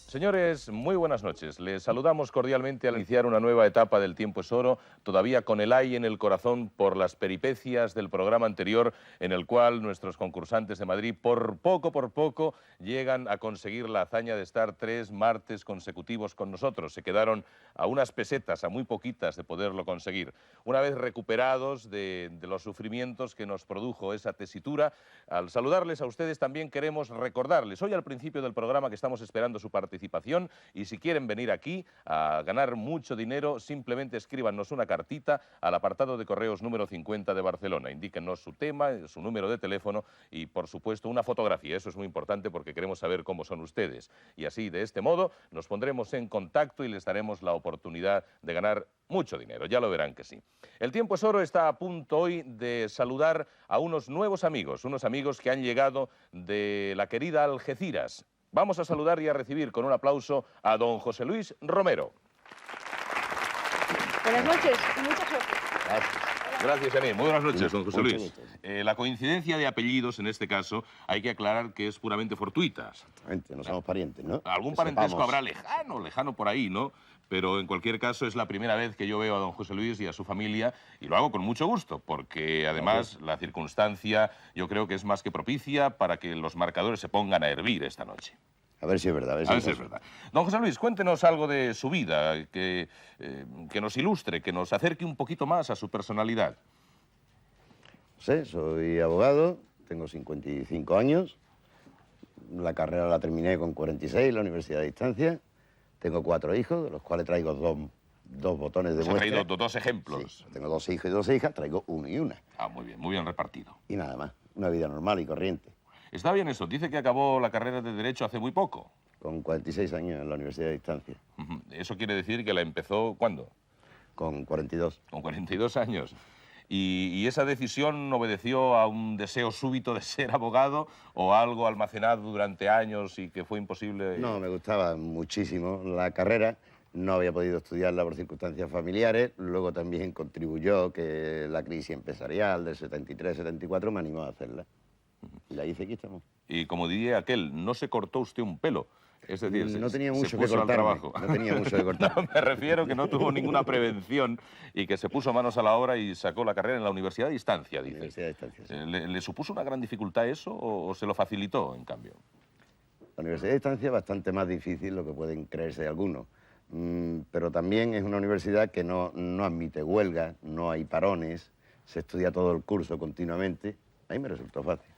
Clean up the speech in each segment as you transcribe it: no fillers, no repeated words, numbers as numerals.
Señores, muy buenas noches. Les saludamos cordialmente al iniciar una nueva etapa del Tiempo es Oro, todavía con el ay en el corazón por las peripecias del programa anterior, en el cual nuestros concursantes de Madrid, por poco, llegan a conseguir la hazaña de estar 3 martes consecutivos con nosotros. Se quedaron a unas pesetas, a muy poquitas de poderlo conseguir. Una vez recuperados de los sufrimientos que nos produjo esa tesitura, al saludarles a ustedes también queremos recordarles hoy al principio del programa que estamos esperando su participación, y si quieren venir aquí a ganar mucho dinero, simplemente escríbanos una cartita al apartado de correos número 50 de Barcelona. Indíquenos su tema, su número de teléfono y, por supuesto, una fotografía. Eso es muy importante porque queremos saber cómo son ustedes. Y así, de este modo, nos pondremos en contacto y les daremos la oportunidad de ganar mucho dinero. Ya lo verán que sí. El Tiempo es Oro está a punto hoy de saludar a unos nuevos amigos, unos amigos que han llegado de la querida Algeciras. Vamos a saludar y a recibir con un aplauso a don José Luis Romero. Buenas noches y mucha suerte. Gracias a mí. Muy buenas noches, don José Luis. La coincidencia de apellidos, en este caso, hay que aclarar que es puramente fortuita. Exactamente, no somos parientes, ¿no? Algún parentesco habrá lejano por ahí, ¿no? Pero en cualquier caso es la primera vez que yo veo a don José Luis y a su familia, y lo hago con mucho gusto, porque además la circunstancia yo creo que es más que propicia para que los marcadores se pongan a hervir esta noche. A ver si es verdad. A ver si es verdad. Don José Luis, cuéntenos algo de su vida, que nos ilustre, que nos acerque un poquito más a su personalidad. No sé, soy abogado, tengo 55 años, la carrera la terminé con 46, la universidad a distancia, tengo 4 hijos, de los cuales traigo dos botones de muestra. ¿Ha traído 2 ejemplos? Sí, tengo 2 hijos y 2 hijas, traigo 1 y 1. Ah, muy bien repartido. Y nada más, una vida normal y corriente. Está bien eso. Dice que acabó la carrera de Derecho hace muy poco. Con 46 años en la universidad a distancia. Eso quiere decir que la empezó, ¿cuándo? Con 42. Con 42 años. ¿Y esa decisión obedeció a un deseo súbito de ser abogado o a algo almacenado durante años y que fue imposible? No, me gustaba muchísimo la carrera. No había podido estudiarla por circunstancias familiares. Luego también contribuyó que la crisis empresarial del 73-74 me animó a hacerla. Y la hice, aquí estamos. Y como diría aquel, no se cortó usted un pelo. Es decir, no tenía mucho que cortar. No tenía mucho que cortar. No, me refiero que no tuvo ninguna prevención y que se puso manos a la obra y sacó la carrera en la universidad a distancia, dice. Universidad a distancia, sí. ¿Le supuso una gran dificultad eso o se lo facilitó, en cambio? La universidad a distancia es bastante más difícil de lo que pueden creerse algunos. Pero también es una universidad que no admite huelga, no hay parones, se estudia todo el curso continuamente. A mí me resultó fácil.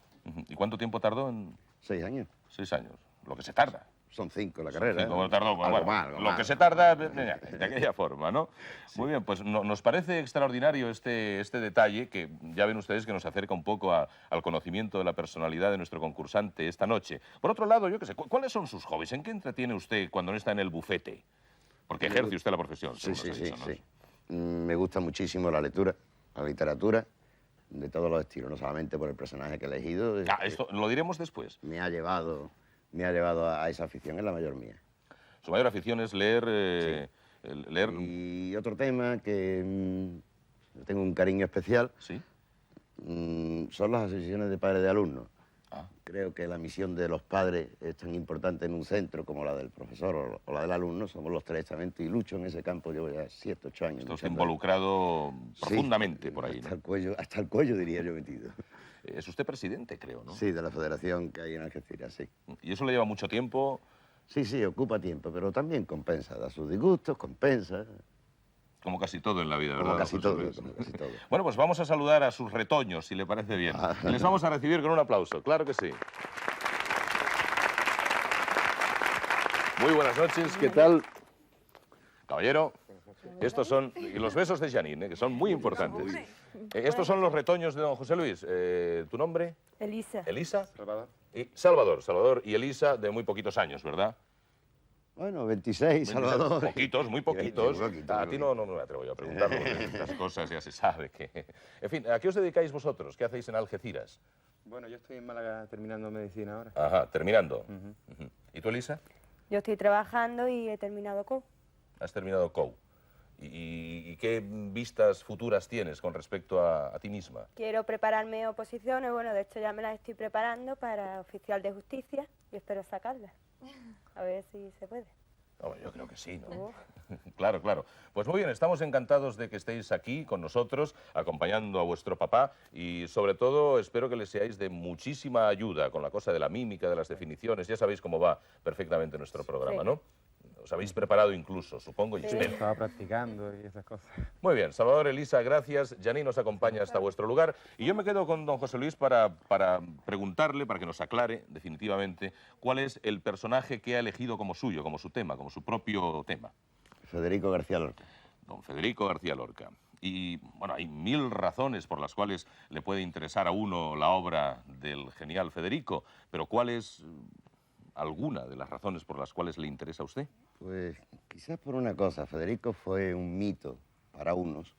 ¿Y cuánto tiempo tardó en...? 6 años. 6 años, lo que se tarda. Son 5 la carrera. 5, bueno, tardó, algo mal, lo que se tarda de aquella forma, ¿no? Sí. Muy bien, pues nos parece extraordinario este detalle, que ya ven ustedes que nos acerca un poco al conocimiento de la personalidad de nuestro concursante esta noche. Por otro lado, yo qué sé, ¿cuáles son sus hobbies? ¿En qué entretiene usted cuando no está en el bufete? Porque ejerce usted la profesión. Sí. Me gusta muchísimo la lectura, la literatura, de todos los estilos, no solamente por el personaje que he elegido. Esto lo diremos después. Me ha llevado a esa afición, es la mayor mía. Su mayor afición es leer... Sí. leer... Y otro tema que tengo un cariño especial, ¿Sí? son las asociaciones de padres de alumnos. Ah. Creo que la misión de los padres es tan importante en un centro como la del profesor o la del alumno. Somos los 3 estamentos y lucho en ese campo. Llevo ya 7, 8 años. Está involucrado profundamente sí, por ahí, ¿no? Hasta el cuello, diría yo, metido. Es usted presidente, creo, ¿no? Sí, de la federación que hay en Algeciras, sí. ¿Y eso le lleva mucho tiempo? Sí, ocupa tiempo, pero también compensa. Da sus disgustos, compensa. Como casi todo en la vida, ¿verdad? Como casi José todo, Luis? como casi todo. Bueno, pues vamos a saludar a sus retoños, si le parece bien. Les vamos a recibir con un aplauso, claro que sí. Muy buenas noches, ¿qué tal? Caballero, estos son y los besos de Janine, que son muy importantes. Estos son los retoños de don José Luis. ¿Tu nombre? Elisa. Elisa. Salvador. Y Salvador. Salvador y Elisa, de muy poquitos años, ¿verdad? Bueno, 26, Salvador. Poquitos, muy poquitos. Muy poquito, A muy ti no me atrevo yo a preguntarlo, porque estas cosas ya se sabe que... En fin, ¿a qué os dedicáis vosotros? ¿Qué hacéis en Algeciras? Bueno, yo estoy en Málaga terminando medicina ahora. Ajá, terminando. Ujú. ¿Y tú, Elisa? Yo estoy trabajando y he terminado con. Has terminado COU. ¿Y qué vistas futuras tienes con respecto a ti misma? Quiero prepararme oposiciones, bueno, de hecho ya me las estoy preparando para oficial de justicia y espero sacarlas. A ver si se puede. Hombre, yo creo que sí, ¿no? Oh. Claro, claro. Pues muy bien, estamos encantados de que estéis aquí con nosotros, acompañando a vuestro papá y sobre todo espero que les seáis de muchísima ayuda con la cosa de la mímica, de las definiciones. Ya sabéis cómo va perfectamente nuestro programa, Sí. ¿no? Os habéis preparado incluso, supongo y Sí. espero. Estaba practicando y esas cosas. Muy bien, Salvador, Elisa, gracias. Janine nos acompaña hasta vuestro lugar. Y yo me quedo con don José Luis para preguntarle, para que nos aclare definitivamente, cuál es el personaje que ha elegido como suyo, como su tema, como su propio tema. Federico García Lorca. Don Federico García Lorca. Y, bueno, hay 1000 razones por las cuales le puede interesar a uno la obra del genial Federico, pero ¿cuál es alguna de las razones por las cuales le interesa a usted? Pues quizás por una cosa, Federico fue un mito para unos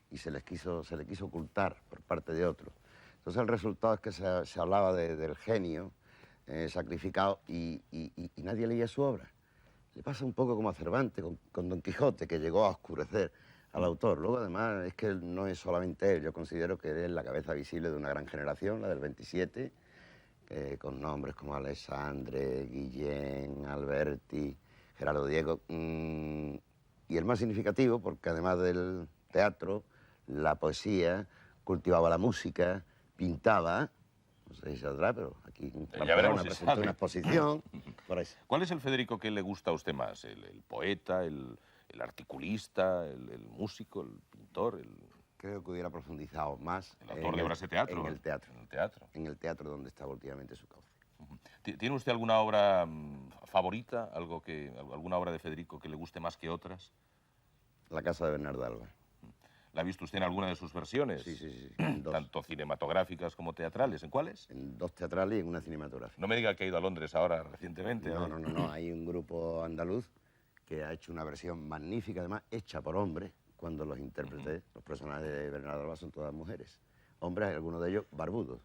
y se le quiso ocultar por parte de otros. Entonces el resultado es que se hablaba del genio sacrificado y nadie leía su obra. Le pasa un poco como a Cervantes con Don Quijote, que llegó a oscurecer al autor. Luego, además, es que él no es solamente él. Yo considero que él es la cabeza visible de una gran generación, la del 27, con nombres como Alexandre, Guillén, Alberti, Gerardo Diego. Y el más significativo, porque además del teatro, la poesía, cultivaba la música, pintaba. No sé si saldrá, pero aquí en Ya veremos si presentó sale. una exposición. Por eso. ¿Cuál es el Federico que le gusta a usted más? ¿El poeta, el articulista, el músico, el pintor, el Creo que hubiera profundizado más autor de obras de teatro? en el teatro. En el teatro. En el teatro donde estaba últimamente su cauce. ¿Tiene usted alguna obra favorita, alguna obra de Federico que le guste más que otras? La casa de Bernardo Alba. ¿La ha visto usted en alguna de sus versiones? Sí, sí, sí. En dos. Tanto cinematográficas como teatrales. ¿En cuáles? En 2 teatrales y en una cinematográfica. No me diga que ha ido a Londres ahora recientemente. No. Hay un grupo andaluz que ha hecho una versión magnífica, además, hecha por hombres, cuando los intérpretes, los personajes de Bernardo Alba son todas mujeres. Hombres, algunos de ellos barbudos,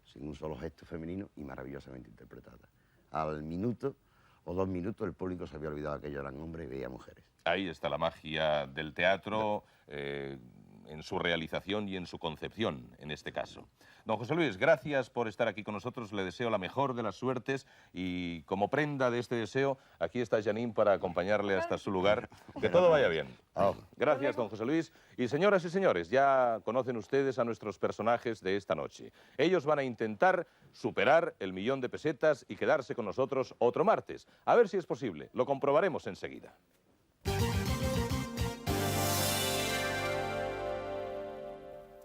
sin un solo gesto femenino y maravillosamente interpretada. Al minuto o 2 minutos el público se había olvidado que ellos eran hombres y veía mujeres. Ahí está la magia del teatro, en su realización y en su concepción, en este caso. Don José Luis, gracias por estar aquí con nosotros. Le deseo la mejor de las suertes y como prenda de este deseo, aquí está Janine para acompañarle hasta su lugar. Que todo vaya bien. Gracias, don José Luis. Y señoras y señores, ya conocen ustedes a nuestros personajes de esta noche. Ellos van a intentar superar el 1.000.000 de pesetas y quedarse con nosotros otro martes. A ver si es posible. Lo comprobaremos enseguida.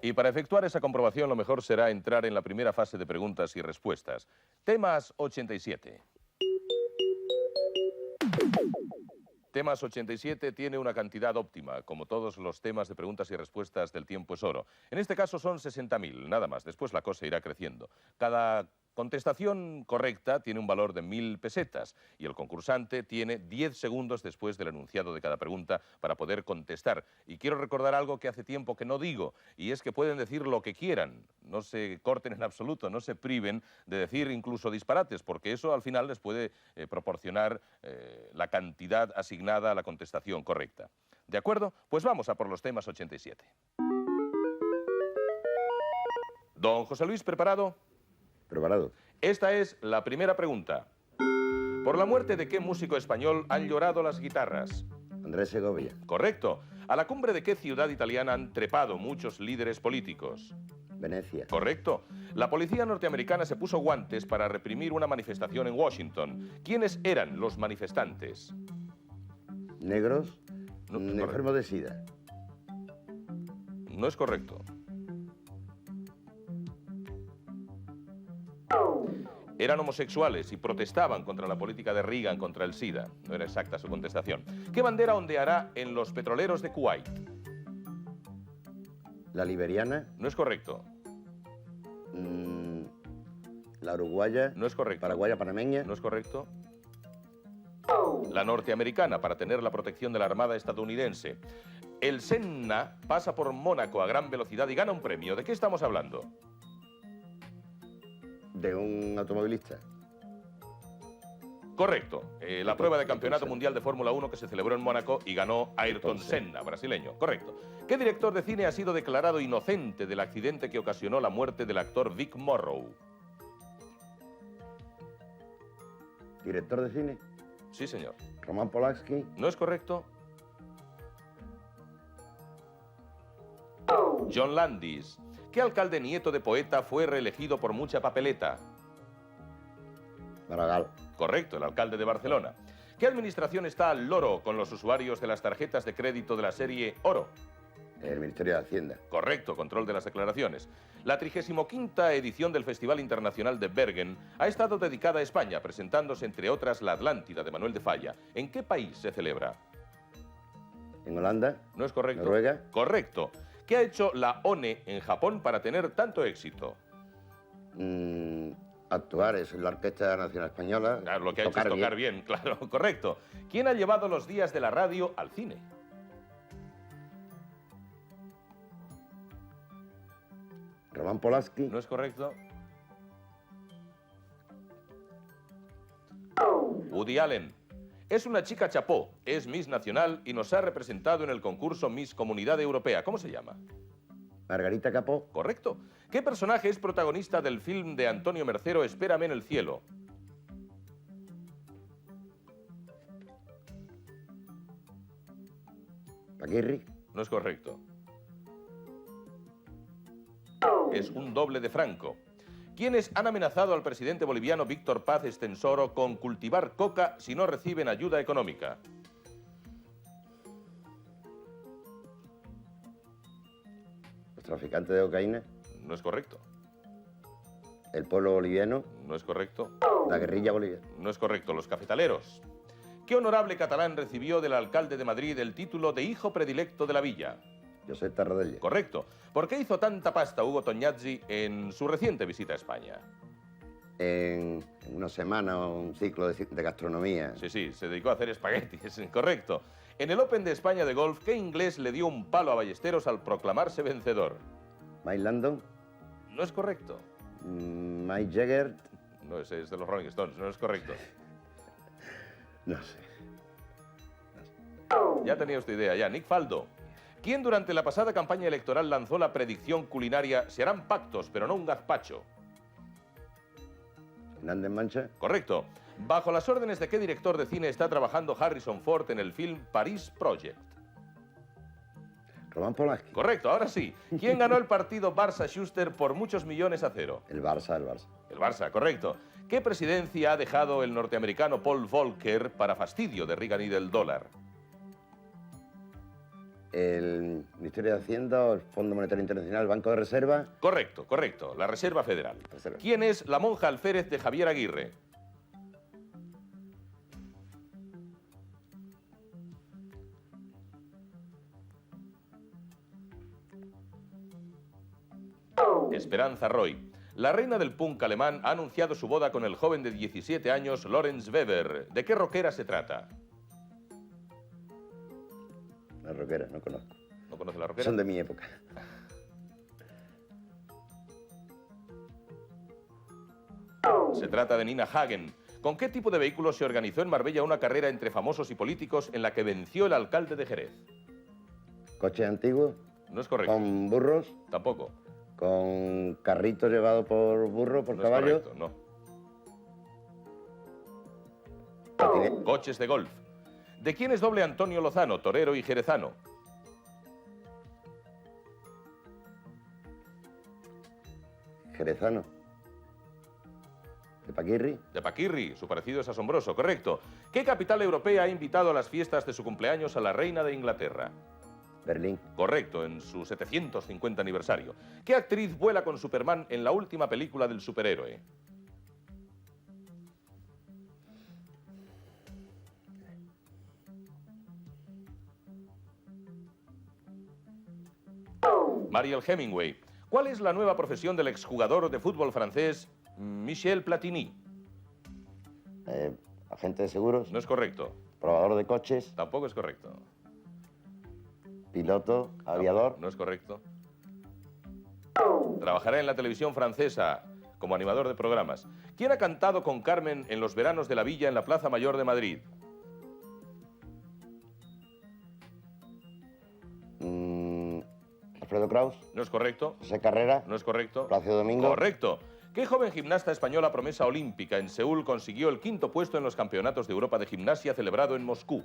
Y para efectuar esa comprobación lo mejor será entrar en la primera fase de preguntas y respuestas. Temas 87. Temas 87 tiene una cantidad óptima, como todos los temas de preguntas y respuestas del Tiempo es Oro. En este caso son 60.000, nada más. Después la cosa irá creciendo. Cada contestación correcta tiene un valor de 1.000 pesetas y el concursante tiene 10 segundos después del enunciado de cada pregunta para poder contestar. Y quiero recordar algo que hace tiempo que no digo, y es que pueden decir lo que quieran. No se corten en absoluto, no se priven de decir incluso disparates, porque eso al final les puede proporcionar la cantidad asignada a la contestación correcta. ¿De acuerdo? Pues vamos a por los temas 87. Don José Luis, ¿preparado? ¿Preparado? Esta es la primera pregunta. ¿Por la muerte de qué músico español han llorado las guitarras? Andrés Segovia. Correcto. ¿A la cumbre de qué ciudad italiana han trepado muchos líderes políticos? Venecia. Correcto. La policía norteamericana se puso guantes para reprimir una manifestación en Washington. ¿Quiénes eran los manifestantes? Negros Enfermo de SIDA. No es correcto. Eran homosexuales y protestaban contra la política de Reagan contra el SIDA. No era exacta su contestación. ¿Qué bandera ondeará en los petroleros de Kuwait? La liberiana. No es correcto. La uruguaya. No es correcto. Paraguaya, panameña. No es correcto. La norteamericana, para tener la protección de la Armada estadounidense. El Senna pasa por Mónaco a gran velocidad y gana un premio. ¿De qué estamos hablando? De un automovilista. Correcto. La prueba de campeonato mundial de Fórmula 1 que se celebró en Mónaco y ganó Ayrton Entonces. Senna, brasileño. Correcto. ¿Qué director de cine ha sido declarado inocente del accidente que ocasionó la muerte del actor Vic Morrow? Director de cine. Sí, señor. Roman Polanski. ¿No es correcto? John Landis. ¿Qué alcalde nieto de poeta fue reelegido por mucha papeleta? Maragall. Correcto, el alcalde de Barcelona. ¿Qué administración está al loro con los usuarios de las tarjetas de crédito de la serie Oro? El Ministerio de Hacienda. Correcto, control de las declaraciones. La 35ª edición del Festival Internacional de Bergen ha estado dedicada a España, presentándose entre otras La Atlántida de Manuel de Falla. ¿En qué país se celebra? En Holanda. ¿No es correcto? Noruega. Correcto. ¿Qué ha hecho la ONE en Japón para tener tanto éxito? Actuar es la Orquesta Nacional Española. Claro, lo que ha hecho es tocar bien, claro, correcto. ¿Quién ha llevado los días de la radio al cine? Roman Polanski. ¿No es correcto? Woody Allen. Es una chica chapó, es Miss Nacional y nos ha representado en el concurso Miss Comunidad Europea. ¿Cómo se llama? Margarita Capó. Correcto. ¿Qué personaje es protagonista del film de Antonio Mercero, Espérame en el cielo? Paquirri. No es correcto. Es un doble de Franco. ¿Quiénes han amenazado al presidente boliviano Víctor Paz Estensoro con cultivar coca si no reciben ayuda económica? Los traficantes de cocaína. No es correcto. El pueblo boliviano. No es correcto. La guerrilla boliviana. No es correcto. Los cafetaleros. ¿Qué honorable catalán recibió del alcalde de Madrid el título de hijo predilecto de la villa? José Tarradella. Correcto. ¿Por qué hizo tanta pasta Hugo Tognazzi en su reciente visita a España? En una semana un ciclo de gastronomía. Sí, sí, se dedicó a hacer espaguetis. Correcto. En el Open de España de golf, ¿qué inglés le dio un palo a Ballesteros al proclamarse vencedor? Mike Landon. No es correcto. Mike Jagger. No, ese es de los Rolling Stones, no es correcto. No sé. Ya tenía usted idea, ya. Nick Faldo. ¿Quién durante la pasada campaña electoral lanzó la predicción culinaria "se harán pactos, pero no un gazpacho"? Hernández Mancha. Correcto. ¿Bajo las órdenes de qué director de cine está trabajando Harrison Ford en el film Paris Project? Roman Polanski. Correcto, ahora sí. ¿Quién ganó el partido Barça-Schuster por muchos millones a cero? El Barça, el Barça. El Barça, correcto. ¿Qué presidencia ha dejado el norteamericano Paul Volcker para fastidio de Reagan y del dólar? El Ministerio de Hacienda, o el Fondo Monetario Internacional, el Banco de Reserva. Correcto, correcto. La Reserva Federal. Reserva. ¿Quién es la monja alférez de Javier Aguirre? Esperanza Roy. La reina del punk alemán ha anunciado su boda con el joven de 17 años, Lorenz Weber. ¿De qué rockera se trata? La rockera, no conozco. ¿No conoce la rockera? Son de mi época. Se trata de Nina Hagen. ¿Con qué tipo de vehículo se organizó en Marbella una carrera entre famosos y políticos en la que venció el alcalde de Jerez? Coches antiguos, No es correcto. con burros, Tampoco. con carritos llevados por burro, por No caballo. es correcto, no. Patinete. Coches de golf. ¿De quién es doble Antonio Lozano, torero y jerezano? Jerezano. ¿De Paquirri? De Paquirri, su parecido es asombroso, correcto. ¿Qué capital europea ha invitado a las fiestas de su cumpleaños a la reina de Inglaterra? Berlín. Correcto, en su 750 aniversario. ¿Qué actriz vuela con Superman en la última película del superhéroe? Mariel Hemingway. ¿Cuál es la nueva profesión del exjugador de fútbol francés Michel Platini? Agente de seguros, No es correcto. probador de coches, Tampoco es correcto. piloto, aviador. No es correcto. Trabajará en la televisión francesa como animador de programas. ¿Quién ha cantado con Carmen en los veranos de la Villa en la Plaza Mayor de Madrid? Alfredo Kraus, No es correcto. José Carrera, No es correcto. Plácido Domingo. Correcto. ¿Qué joven gimnasta española promesa olímpica en Seúl consiguió el 5º puesto en los campeonatos de Europa de gimnasia celebrado en Moscú?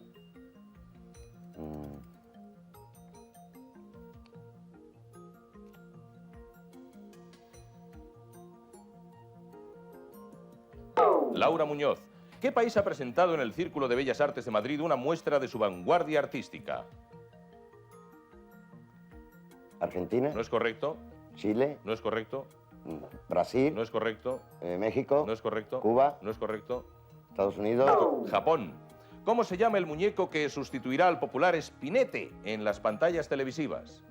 Mm, Laura Muñoz. ¿Qué país ha presentado en el Círculo de Bellas Artes de Madrid una muestra de su vanguardia artística? Argentina, No es correcto. Chile, No es correcto. Brasil, No es correcto. México, No es correcto. Cuba, No es correcto. Estados Unidos. Japón. ¿Cómo se llama el muñeco que sustituirá al popular Spinete en las pantallas televisivas?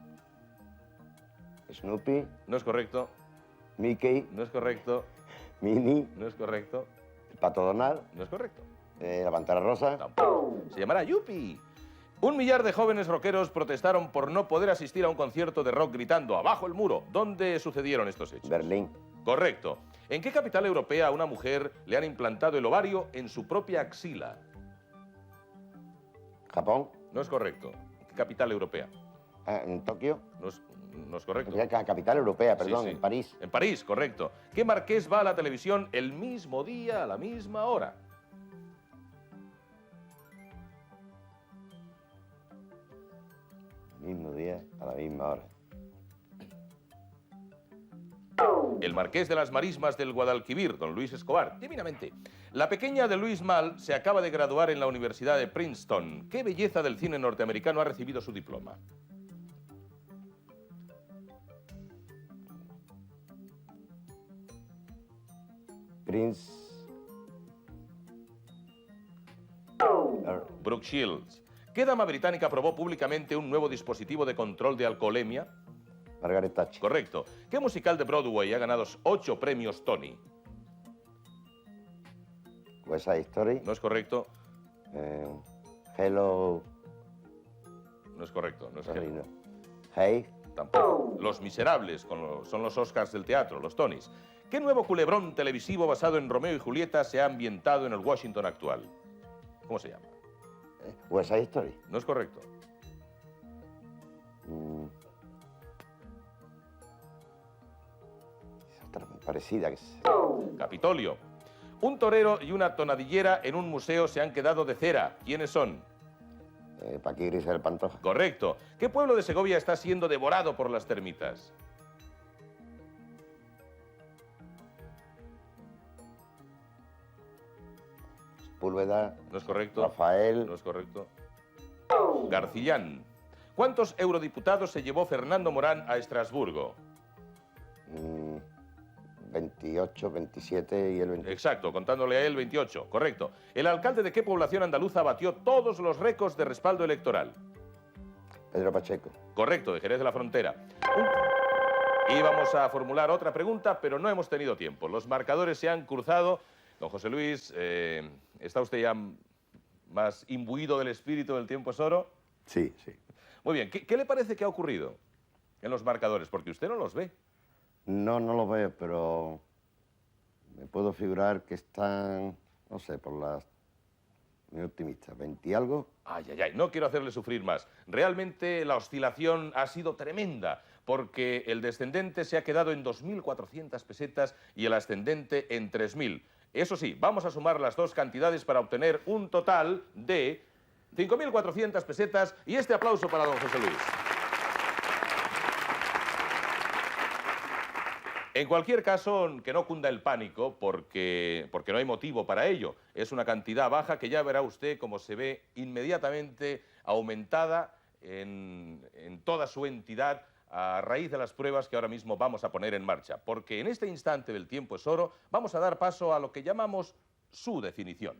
Snoopy, No es correcto. Mickey, No es correcto. Minnie, No es correcto. el Pato Donald, No es correcto. la Pantera Rosa. Tampoco. Se llamará Yupi. 1 millar de jóvenes rockeros protestaron por no poder asistir a un concierto de rock gritando ¡abajo el muro! ¿Dónde sucedieron estos hechos? Berlín, Correcto. ¿En qué capital europea a una mujer le han implantado el ovario en su propia axila? Japón, No es correcto. ¿En qué capital europea? en Tokio, No es correcto. capital europea, perdón, Sí, sí. en París. En París, correcto. ¿Qué marqués va a la televisión el mismo día, a la misma hora? Mismo día, a la misma hora. El marqués de las marismas del Guadalquivir, don Luis Escobar. Divinamente. La pequeña de Luis Mal se acaba de graduar en la Universidad de Princeton. ¿Qué belleza del cine norteamericano ha recibido su diploma? Prince. Brooke Shields. ¿Qué dama británica aprobó públicamente un nuevo dispositivo de control de alcoholemia? Margaret Thatcher. Correcto. ¿Qué musical de Broadway ha ganado 8 premios Tony? West Side Story. No es correcto. Hello. No es correcto. No es Sorry, Hello. no. Hey. Tampoco. Los Miserables son los Oscars del teatro, los Tonys. ¿Qué nuevo culebrón televisivo basado en Romeo y Julieta se ha ambientado en el Washington actual? ¿Cómo se llama? West Side Story. No es correcto. Es otra muy parecida. Capitolio. Un torero y una tonadillera en un museo se han quedado de cera. ¿Quiénes son? Paquirri y el Pantoja. Correcto. ¿Qué pueblo de Segovia está siendo devorado por las termitas? Púlveda. No es correcto. Rafael. No es correcto. Garcillán. ¿Cuántos eurodiputados se llevó Fernando Morán a Estrasburgo? 28, 27 y el 28. Exacto, contándole a él 28, correcto. ¿El alcalde de qué población andaluza batió todos los récords de respaldo electoral? Pedro Pacheco. Correcto, de Jerez de la Frontera. Íbamos a formular otra pregunta, pero no hemos tenido tiempo. Los marcadores se han cruzado. Don José Luis, ¿está usted ya más imbuido del espíritu del tiempo es oro? Sí, sí. Muy bien, ¿qué le parece que ha ocurrido en los marcadores? Porque usted no los ve. No, no lo veo, pero me puedo figurar que están, no sé, por las... Muy optimistas, 20 y algo. Ay, ay, ay, no quiero hacerle sufrir más. Realmente la oscilación ha sido tremenda, porque el descendente se ha quedado en 2.400 pesetas y el ascendente en 3.000. Eso sí, vamos a sumar las dos cantidades para obtener un total de 5.400 pesetas y este aplauso para don José Luis. En cualquier caso, que no cunda el pánico, porque no hay motivo para ello. Es una cantidad baja que ya verá usted cómo se ve inmediatamente aumentada en toda su entidad a raíz de las pruebas que ahora mismo vamos a poner en marcha. Porque en este instante del tiempo es oro, vamos a dar paso a lo que llamamos su definición.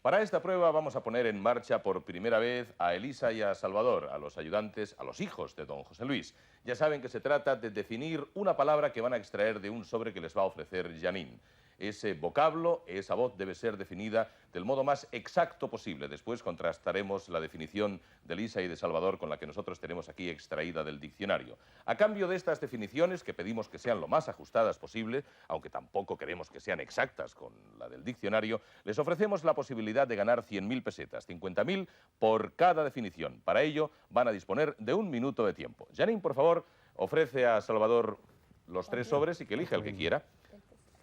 Para esta prueba vamos a poner en marcha por primera vez a Elisa y a Salvador, a los ayudantes, a los hijos de don José Luis. Ya saben que se trata de definir una palabra que van a extraer de un sobre que les va a ofrecer Janine. Ese vocablo, esa voz debe ser definida del modo más exacto posible. Después contrastaremos la definición de Elisa y de Salvador con la que nosotros tenemos aquí extraída del diccionario. A cambio de estas definiciones, que pedimos que sean lo más ajustadas posible, aunque tampoco queremos que sean exactas con la del diccionario, les ofrecemos la posibilidad de ganar 100.000 pesetas, 50.000 por cada definición. Para ello van a disponer de 1 minuto de tiempo. Janine, por favor, ofrece a Salvador los 3 sobres y que elija el que quiera.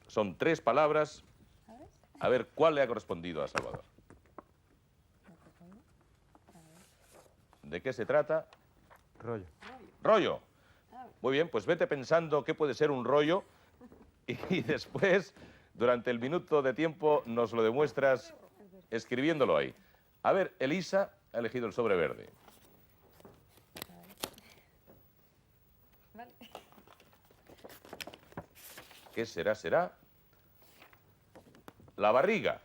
Son 3 palabras. A ver, ¿cuál le ha correspondido a Salvador? ¿De qué se trata? Rollo. Rollo. Muy bien, pues vete pensando qué puede ser un rollo y después, durante el minuto de tiempo, nos lo demuestras escribiéndolo ahí. A ver, Elisa ha elegido el sobre verde. ¿Qué será? Será la barriga.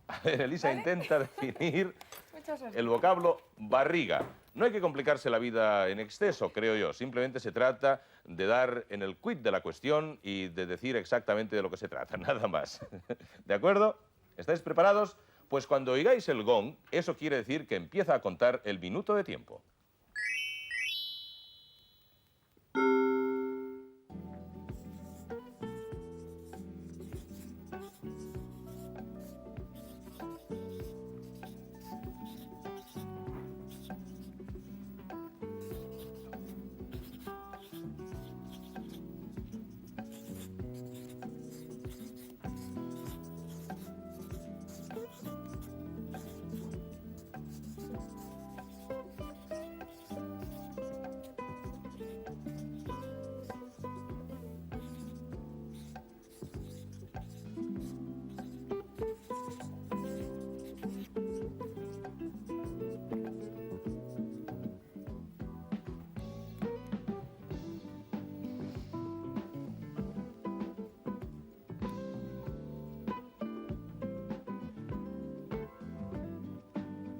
A ver, Elisa intenta definir el vocablo barriga. No hay que complicarse la vida en exceso, creo yo. Simplemente se trata de dar en el quid de la cuestión y de decir exactamente de lo que se trata, nada más. ¿De acuerdo? ¿Estáis preparados? Pues cuando oigáis el gong, eso quiere decir que empieza a contar el minuto de tiempo.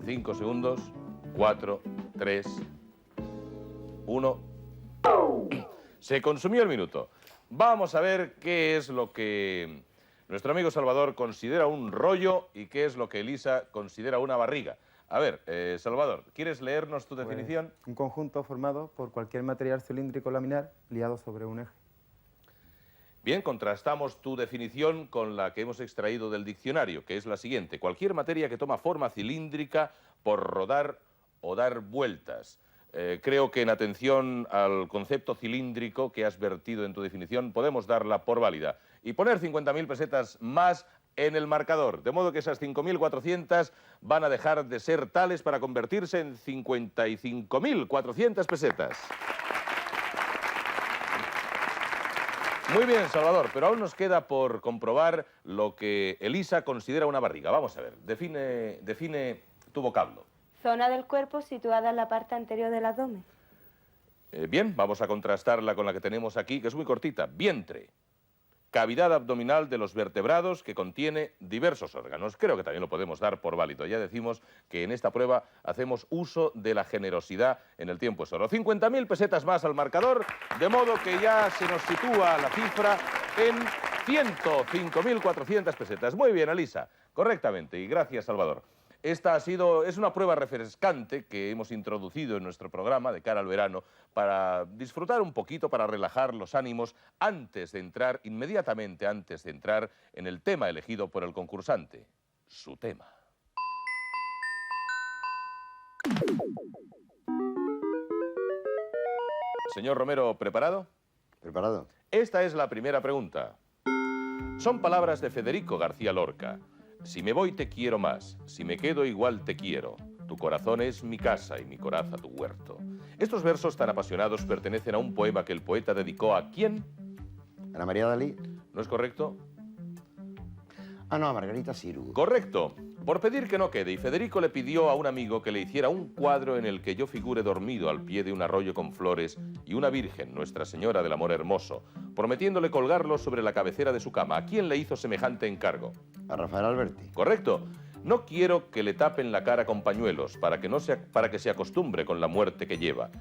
Cinco segundos. 4, 3, 1. Se consumió el minuto. Vamos a ver qué es lo que nuestro amigo Salvador considera un rollo y qué es lo que Elisa considera una barriga. A ver, Salvador, ¿quieres leernos tu definición? Un conjunto formado por cualquier material cilíndrico laminar liado sobre un eje. Bien, contrastamos tu definición con la que hemos extraído del diccionario, que es la siguiente. Cualquier materia que toma forma cilíndrica por rodar o dar vueltas. Creo que en atención al concepto cilíndrico que has vertido en tu definición, podemos darla por válida y poner 50.000 pesetas más en el marcador, de modo que esas 5.400 van a dejar de ser tales para convertirse en 55.400 pesetas. Muy bien, Salvador, pero aún nos queda por comprobar lo que Elisa considera una barriga. Vamos a ver, define tu vocablo. Zona del cuerpo situada en la parte anterior del abdomen. Bien, vamos a contrastarla con la que tenemos aquí, que es muy cortita. Vientre. Cavidad abdominal de los vertebrados que contiene diversos órganos. Creo que también lo podemos dar por válido. Ya decimos que en esta prueba hacemos uso de la generosidad en el tiempo es oro. 50.000 pesetas más al marcador, de modo que ya se nos sitúa la cifra en 105.400 pesetas. Muy bien, Elisa, correctamente, y gracias, Salvador. Esta es una prueba refrescante que hemos introducido en nuestro programa de cara al verano para disfrutar un poquito, para relajar los ánimos inmediatamente antes de entrar en el tema elegido por el concursante, su tema. Señor Romero, ¿preparado? ¿Preparado? Esta es la primera pregunta. Son palabras de Federico García Lorca. Si me voy te quiero más, si me quedo igual te quiero. Tu corazón es mi casa y mi coraza tu huerto. Estos versos tan apasionados pertenecen a un poema que el poeta dedicó a ¿quién? Ana María Dalí. ¿No es correcto? Ah, no, a Margarita Xirgu. Correcto. Por pedir que no quede, y Federico le pidió a un amigo que le hiciera un cuadro en el que yo figure dormido al pie de un arroyo con flores y una virgen, Nuestra Señora del Amor Hermoso, prometiéndole colgarlo sobre la cabecera de su cama. ¿A quién le hizo semejante encargo? A Rafael Alberti. Correcto. No quiero que le tapen la cara con pañuelos para que se acostumbre con la muerte que lleva.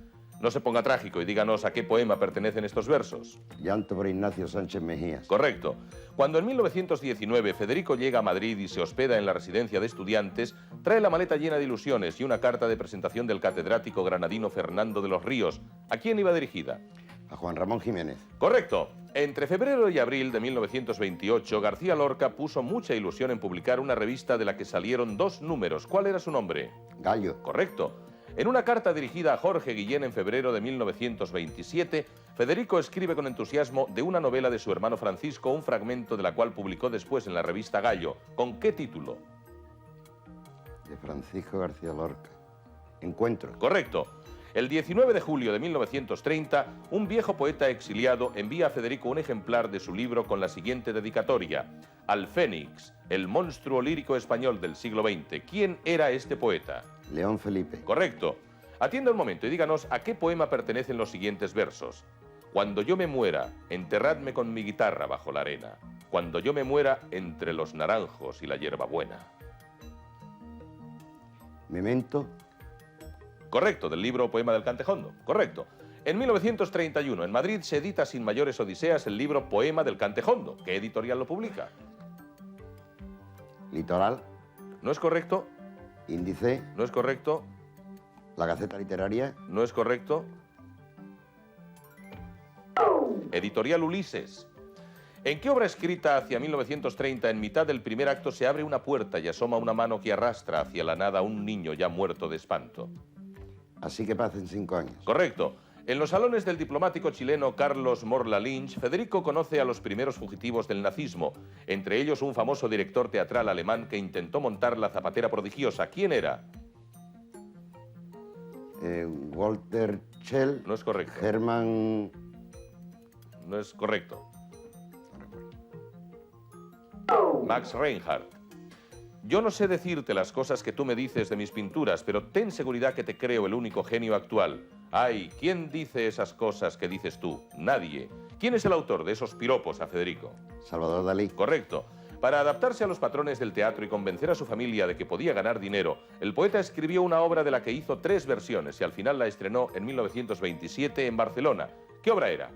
No se ponga trágico y díganos a qué poema pertenecen estos versos. Llanto por Ignacio Sánchez Mejías. Correcto. Cuando en 1919 Federico llega a Madrid y se hospeda en la residencia de estudiantes, trae la maleta llena de ilusiones y una carta de presentación del catedrático granadino Fernando de los Ríos. ¿A quién iba dirigida? A Juan Ramón Jiménez. Correcto. Entre febrero y abril de 1928, García Lorca puso mucha ilusión en publicar una revista de la que salieron 2 números. ¿Cuál era su nombre? Gallo. Correcto. En una carta dirigida a Jorge Guillén en febrero de 1927, Federico escribe con entusiasmo de una novela de su hermano Francisco, un fragmento de la cual publicó después en la revista Gallo. ¿Con qué título? De Francisco García Lorca. Encuentro. Correcto. El 19 de julio de 1930, un viejo poeta exiliado envía a Federico un ejemplar de su libro con la siguiente dedicatoria: Al Fénix, el monstruo lírico español del siglo XX. ¿Quién era este poeta? León Felipe. Correcto. Atienda un momento y díganos a qué poema pertenecen los siguientes versos. Cuando yo me muera, enterradme con mi guitarra bajo la arena. Cuando yo me muera, entre los naranjos y la hierbabuena. Memento. Correcto, del libro Poema del Cantejondo. Correcto. En 1931, en Madrid, se edita sin mayores odiseas el libro Poema del Cantejondo. ¿Qué editorial lo publica? Litoral. ¿No es correcto? Índice. ¿No es correcto? La Gaceta Literaria. ¿No es correcto? Editorial Ulises. ¿En qué obra escrita hacia 1930, en mitad del primer acto, se abre una puerta y asoma una mano que arrastra hacia la nada a un niño ya muerto de espanto? Así que pasen 5 años. Correcto. En los salones del diplomático chileno Carlos Morla Lynch, Federico conoce a los primeros fugitivos del nazismo, entre ellos un famoso director teatral alemán que intentó montar la zapatera prodigiosa. ¿Quién era? Walter Schell. No es correcto. Hermann. No es correcto. Max Reinhardt. Yo no sé decirte las cosas que tú me dices de mis pinturas, pero ten seguridad que te creo el único genio actual. Ay, ¿quién dice esas cosas que dices tú? Nadie. ¿Quién es el autor de esos piropos a Federico? Salvador Dalí. Correcto. Para adaptarse a los patrones del teatro y convencer a su familia de que podía ganar dinero, el poeta escribió una obra de la que hizo 3 versiones y al final la estrenó en 1927 en Barcelona. ¿Qué obra era?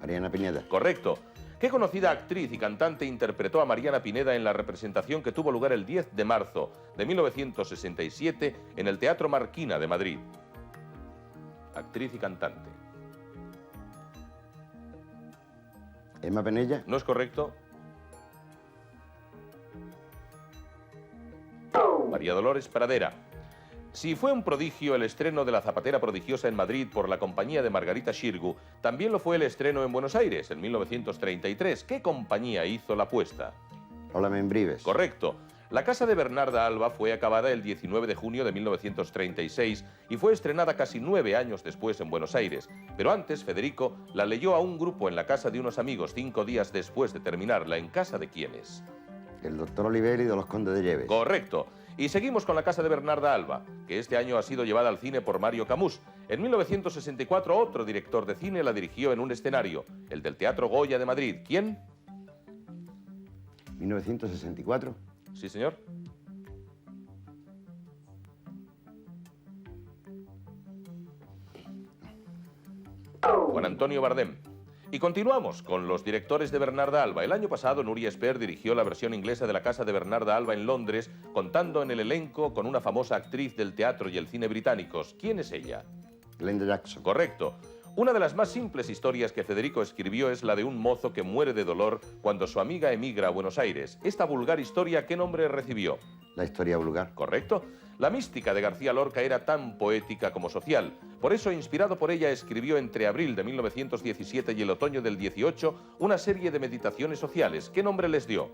Mariana Pineda. Correcto. ¿Qué conocida actriz y cantante interpretó a Mariana Pineda en la representación que tuvo lugar el 10 de marzo de 1967 en el Teatro Marquina de Madrid? Actriz y cantante. Emma Penella. ¿No es correcto? María Dolores Pradera. Si fue un prodigio el estreno de La Zapatera Prodigiosa en Madrid por la compañía de Margarita Xirgu, también lo fue el estreno en Buenos Aires en 1933. ¿Qué compañía hizo la puesta? Lola Membrives. Correcto. La casa de Bernarda Alba fue acabada el 19 de junio de 1936 y fue estrenada casi 9 años después en Buenos Aires. Pero antes, Federico la leyó a un grupo en la casa de unos amigos 5 días después de terminarla. ¿En casa de quiénes? El doctor Oliveri de los Condes de Lleves. Correcto. Y seguimos con la casa de Bernarda Alba, que este año ha sido llevada al cine por Mario Camus. En 1964 otro director de cine la dirigió en un escenario, el del Teatro Goya de Madrid. ¿Quién? 1964. Sí, señor. Juan Antonio Bardem. Y continuamos con los directores de Bernarda Alba. El año pasado, Nuria Esper dirigió la versión inglesa de La casa de Bernarda Alba en Londres, contando en el elenco con una famosa actriz del teatro y el cine británicos. ¿Quién es ella? Glenda Jackson. Correcto. Una de las más simples historias que Federico escribió es la de un mozo que muere de dolor cuando su amiga emigra a Buenos Aires. Esta vulgar historia, ¿qué nombre recibió? La historia vulgar. Correcto. La mística de García Lorca era tan poética como social. Por eso, inspirado por ella, escribió entre abril de 1917 y el otoño del 18 una serie de meditaciones sociales. ¿Qué nombre les dio?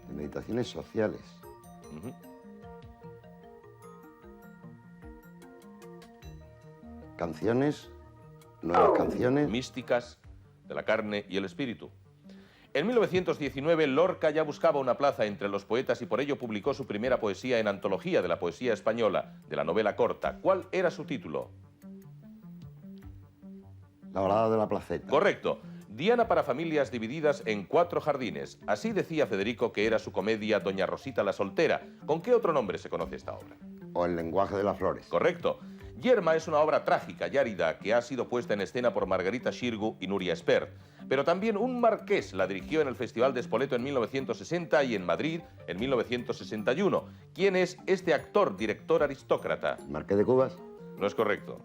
De meditaciones sociales. Canciones, nuevas canciones. Místicas de la carne y el espíritu. En 1919, Lorca ya buscaba una plaza entre los poetas y por ello publicó su primera poesía en antología de la poesía española, de la novela corta. ¿Cuál era su título? La balada de la placeta. Correcto. Diana para familias divididas en 4 jardines. Así decía Federico que era su comedia Doña Rosita la soltera. ¿Con qué otro nombre se conoce esta obra? O El lenguaje de las flores. Correcto. Yerma es una obra trágica y árida que ha sido puesta en escena por Margarita Xirgu y Nuria Espert. Pero también un marqués la dirigió en el Festival de Spoleto en 1960 y en Madrid en 1961. ¿Quién es este actor, director aristócrata? Marqués de Cubas. No es correcto.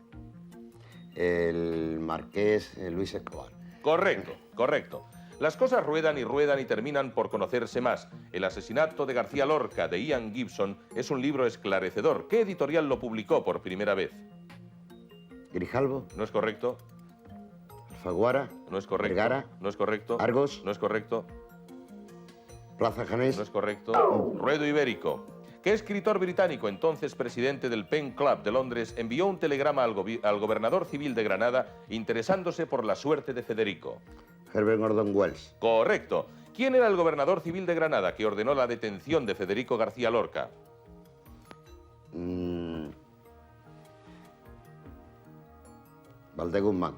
El marqués Luis Escobar. Correcto, correcto. Las cosas ruedan y terminan por conocerse más. El asesinato de García Lorca, de Ian Gibson, es un libro esclarecedor. ¿Qué editorial lo publicó por primera vez? Grijalvo. No es correcto. Alfaguara. No es correcto. Vergara. No es correcto. Argos. No es correcto. Plaza Janés. No es correcto. Ruedo Ibérico. ¿Qué escritor británico, entonces presidente del Pen Club de Londres, envió un telegrama al gobernador civil de Granada interesándose por la suerte de Federico? Herbert Gordon Wells. Correcto. ¿Quién era el gobernador civil de Granada que ordenó la detención de Federico García Lorca? Valdés Guzmán.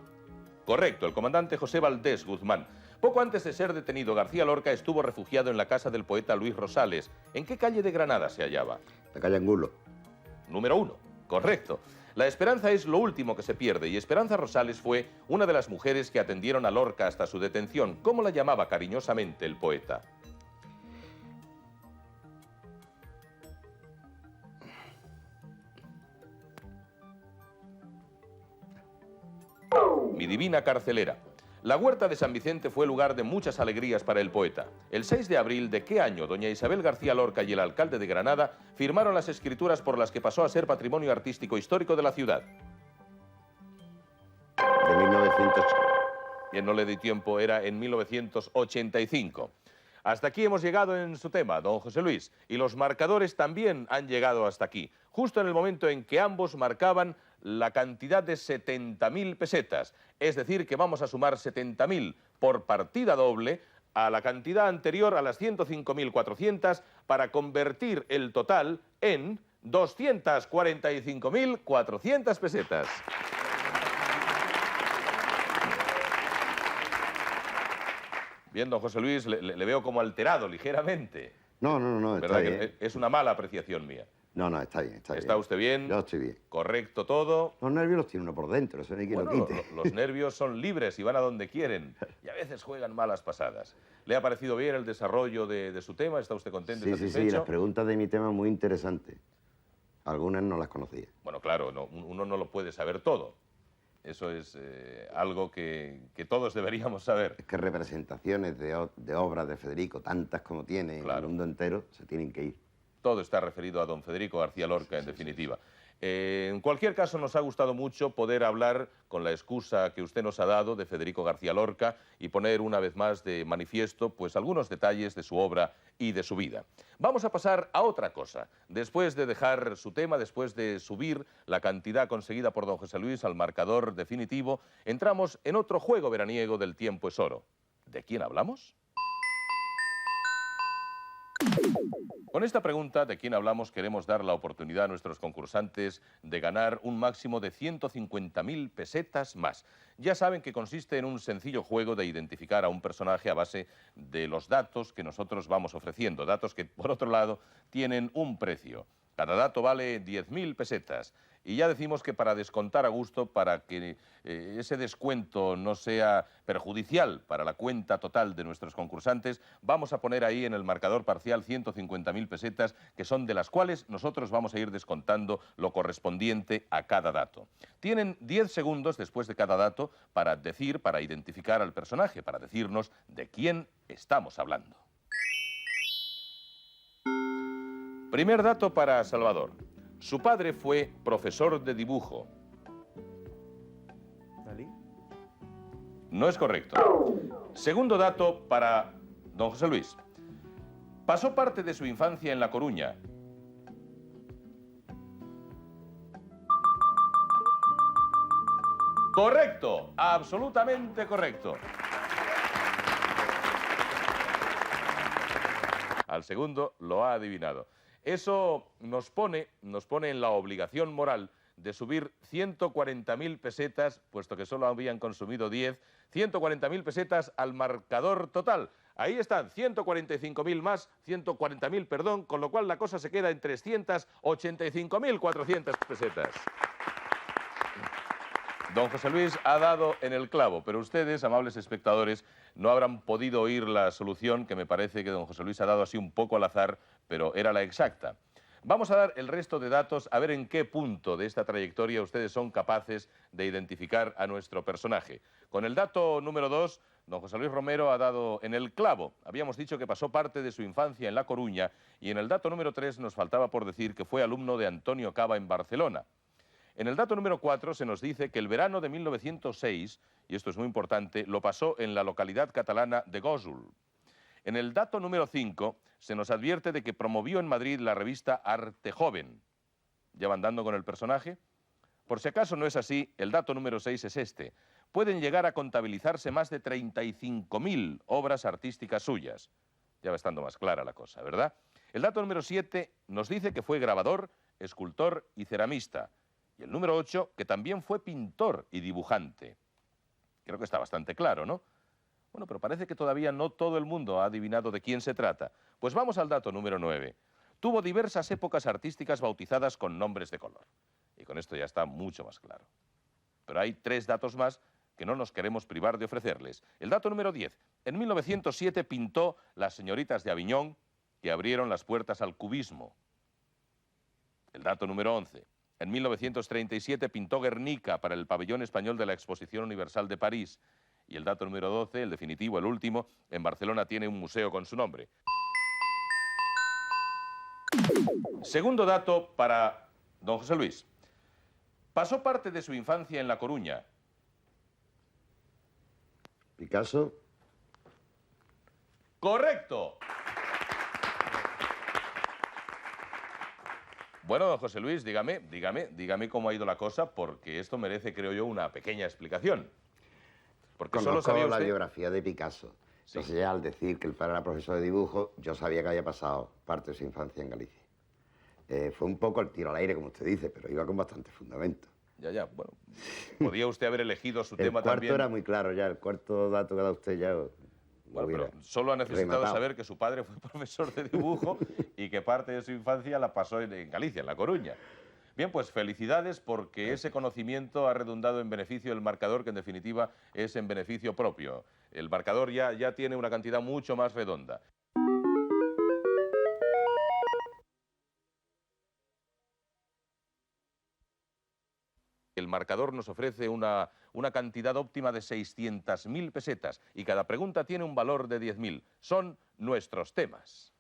Correcto, el comandante José Valdés Guzmán. Poco antes de ser detenido, García Lorca estuvo refugiado en la casa del poeta Luis Rosales. ¿En qué calle de Granada se hallaba? La calle Angulo. Número 1. Correcto. La esperanza es lo último que se pierde y Esperanza Rosales fue una de las mujeres que atendieron a Lorca hasta su detención. ¿Cómo la llamaba cariñosamente el poeta? Mi divina carcelera. La huerta de San Vicente fue lugar de muchas alegrías para el poeta. El 6 de abril de qué año doña Isabel García Lorca y el alcalde de Granada firmaron las escrituras por las que pasó a ser patrimonio artístico histórico de la ciudad. De 1900. Bien, no le di tiempo, era en 1985. Hasta aquí hemos llegado en su tema, don José Luis, y los marcadores también han llegado hasta aquí, justo en el momento en que ambos marcaban la cantidad de 70.000 pesetas. Es decir, que vamos a sumar 70.000 por partida doble a la cantidad anterior, a las 105.400, para convertir el total en 245.400 pesetas. Bien, don José Luis, le veo como alterado ligeramente. No, está ¿Verdad bien. que es una mala apreciación mía? No, está bien, está bien. ¿Está usted bien? Yo estoy bien. ¿Correcto todo? Los nervios los tiene uno por dentro, eso no hay quien lo Bueno, quite. los nervios son libres y van a donde quieren. Y a veces juegan malas pasadas. ¿Le ha parecido bien el desarrollo de su tema? ¿Está usted contento y Sí, satisfecho? las preguntas de mi tema muy interesantes. Algunas no las conocía. Bueno, claro, uno no lo puede saber todo. Eso es algo que todos deberíamos saber. Es que representaciones de obras de Federico, tantas como tiene en el mundo entero, se tienen que ir. Todo está referido a don Federico García Lorca, en definitiva. En cualquier caso, nos ha gustado mucho poder hablar con la excusa que usted nos ha dado de Federico García Lorca y poner una vez más de manifiesto pues algunos detalles de su obra y de su vida. Vamos a pasar a otra cosa. Después de dejar su tema, después de subir la cantidad conseguida por don José Luis al marcador definitivo, entramos en otro juego veraniego del Tiempo es Oro. ¿De quién hablamos? Con esta pregunta, ¿de quién hablamos?, queremos dar la oportunidad a nuestros concursantes de ganar un máximo de 150.000 pesetas más. Ya saben que consiste en un sencillo juego de identificar a un personaje a base de los datos que nosotros vamos ofreciendo, datos que, por otro lado, tienen un precio. Cada dato vale 10.000 pesetas. Y ya decimos que para descontar a gusto, para que ese descuento no sea perjudicial para la cuenta total de nuestros concursantes, vamos a poner ahí en el marcador parcial 150.000 pesetas, que son de las cuales nosotros vamos a ir descontando lo correspondiente a cada dato. Tienen 10 segundos después de cada dato para decir, para identificar al personaje, para decirnos de quién estamos hablando. Primer dato para Salvador. Su padre fue profesor de dibujo. ¿Dalí? No es correcto. Segundo dato para don José Luis. Pasó parte de su infancia en La Coruña. Correcto, absolutamente correcto. Al segundo lo ha adivinado. Eso nos pone en la obligación moral de subir 140.000 pesetas, puesto que solo habían consumido 10, 140.000 pesetas al marcador total. Ahí están, 145.000 más, 140.000, perdón, con lo cual la cosa se queda en 385.400 pesetas. Don José Luis ha dado en el clavo, pero ustedes, amables espectadores, no habrán podido oír la solución, que me parece que don José Luis ha dado así un poco al azar, pero era la exacta. Vamos a dar el resto de datos a ver en qué punto de esta trayectoria ustedes son capaces de identificar a nuestro personaje. Con el dato número 2, don José Luis Romero ha dado en el clavo. Habíamos dicho que pasó parte de su infancia en La Coruña y en el dato número 3 nos faltaba por decir que fue alumno de Antonio Caba en Barcelona. En el dato número 4 se nos dice que el verano de 1906, y esto es muy importante, lo pasó en la localidad catalana de Gósol. En el dato número 5 se nos advierte de que promovió en Madrid la revista Arte Joven. ¿Ya van dando con el personaje? Por si acaso no es así, el dato número 6 es este. Pueden llegar a contabilizarse más de 35.000 obras artísticas suyas. Ya va estando más clara la cosa, ¿verdad? El dato número 7 nos dice que fue grabador, escultor y ceramista. Y el número 8, que también fue pintor y dibujante. Creo que está bastante claro, ¿no? Bueno, pero parece que todavía no todo el mundo ha adivinado de quién se trata. Pues vamos al dato número 9. Tuvo diversas épocas artísticas bautizadas con nombres de color. Y con esto ya está mucho más claro. Pero hay 3 datos más que no nos queremos privar de ofrecerles. El dato número 10. En 1907 pintó Las señoritas de Aviñón, que abrieron las puertas al cubismo. El dato número 11. En 1937 pintó Guernica para el pabellón español de la Exposición Universal de París. Y el dato número 12, el definitivo, el último, en Barcelona tiene un museo con su nombre. Segundo dato para don José Luis. Pasó parte de su infancia en La Coruña. Picasso. ¡Correcto! Bueno, don José Luis, dígame cómo ha ido la cosa, porque esto merece, creo yo, una pequeña explicación. Porque solo Conozco sabía la usted... biografía de Picasso. Sí. Entonces ya al decir que el padre era profesor de dibujo, yo sabía que había pasado parte de su infancia en Galicia. Fue un poco el tiro al aire, como usted dice, pero iba con bastante fundamento. Ya, bueno, podía usted haber elegido su tema El también. cuarto era muy claro ya, el cuarto dato que da usted ya... Bueno, pero solo ha necesitado rematado. saber que su padre fue profesor de dibujo y que parte de su infancia la pasó en Galicia, en La Coruña. Bien, pues felicidades porque ese conocimiento ha redundado en beneficio del marcador, que en definitiva es en beneficio propio. El marcador ya tiene una cantidad mucho más redonda. El marcador nos ofrece una cantidad óptima de 600.000 pesetas y cada pregunta tiene un valor de 10.000. Son nuestros temas.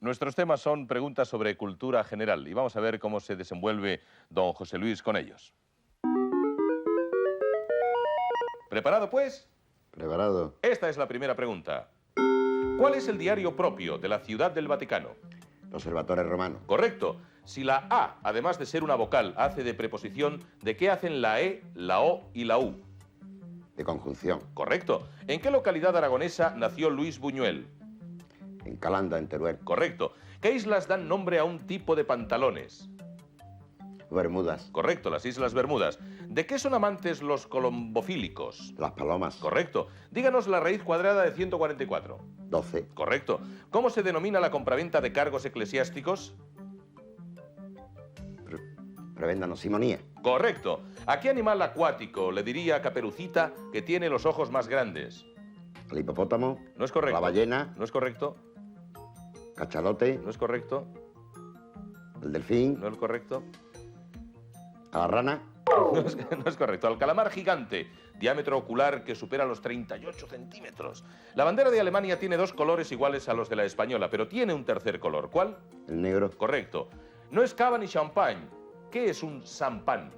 Nuestros temas son preguntas sobre cultura general y vamos a ver cómo se desenvuelve don José Luis con ellos. ¿Preparado, pues? Preparado. Esta es la primera pregunta. ¿Cuál es el diario propio de la Ciudad del Vaticano? Observatorio romano. Correcto. Si la A, además de ser una vocal, hace de preposición, ¿de qué hacen la E, la O y la U? De conjunción. Correcto. ¿En qué localidad aragonesa nació Luis Buñuel? En Calanda, en Teruel. Correcto. ¿Qué islas dan nombre a un tipo de pantalones? Bermudas. Correcto, las Islas Bermudas. ¿De qué son amantes los colombofílicos? Las palomas. Correcto. Díganos la raíz cuadrada de 144. 12. Correcto. ¿Cómo se denomina la compraventa de cargos eclesiásticos? Prebendanos simonía. Correcto. ¿A qué animal acuático le diría Caperucita que tiene los ojos más grandes? El hipopótamo. No es correcto. La ballena. No es correcto. Cachalote. No es correcto. El delfín. No es correcto. A la rana. No es correcto. Al calamar gigante, diámetro ocular que supera los 38 centímetros. La bandera de Alemania tiene 2 colores iguales a los de la española, pero tiene un tercer color. ¿Cuál? El negro. Correcto. No es cava ni champán. ¿Qué es un champán?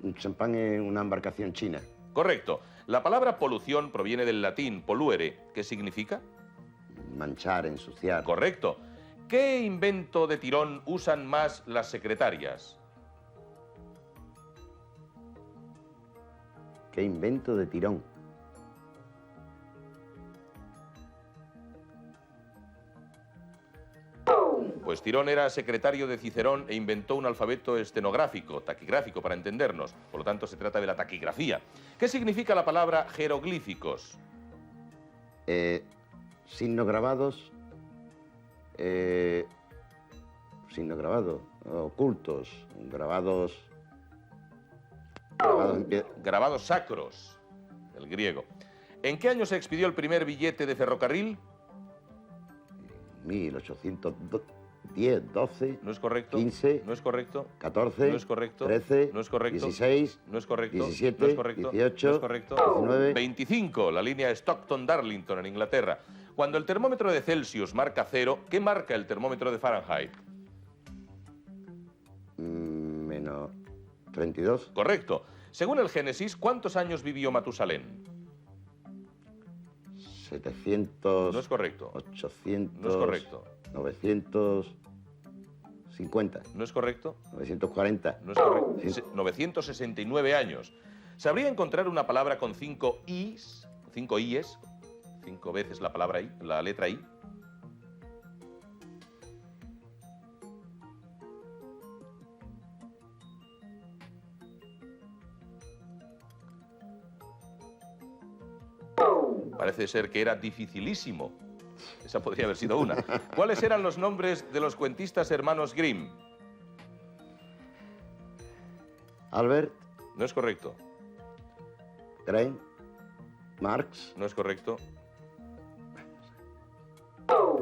Un champán es una embarcación china. Correcto. La palabra polución proviene del latín poluere. ¿Qué significa? Manchar, ensuciar. Correcto. ¿Qué invento de tirón usan más las secretarias? ¿Qué invento de tirón? Pues Tirón era secretario de Cicerón e inventó un alfabeto estenográfico, taquigráfico, para entendernos. Por lo tanto, se trata de la taquigrafía. ¿Qué significa la palabra jeroglíficos? Signos grabados. Signos grabados. Ocultos. Grabados. Grabados en piedra. Grabados sacros, del griego. ¿En qué año se expidió el primer billete de ferrocarril? 1810, 12. No es correcto. 15. No es correcto. 14. No es correcto. 13. No es correcto. 16. No es correcto. 17. No es correcto. 18. No es correcto. 19. 25, la línea Stockton-Darlington en Inglaterra. Cuando el termómetro de Celsius marca 0, ¿qué marca el termómetro de Fahrenheit? Menos 32. Correcto. Según el Génesis, ¿cuántos años vivió Matusalén? 700. No es correcto. 800. No es correcto. 950. No es correcto. 940. No es correcto. 969 años. ¿Sabría encontrar una palabra con 5 i's? 5 i's. 5 veces la palabra i, la letra i. Parece ser que era dificilísimo. Esa podría haber sido una. ¿Cuáles eran los nombres de los cuentistas hermanos Grimm? Albert, No es correcto. Grimm, Marx. No es correcto.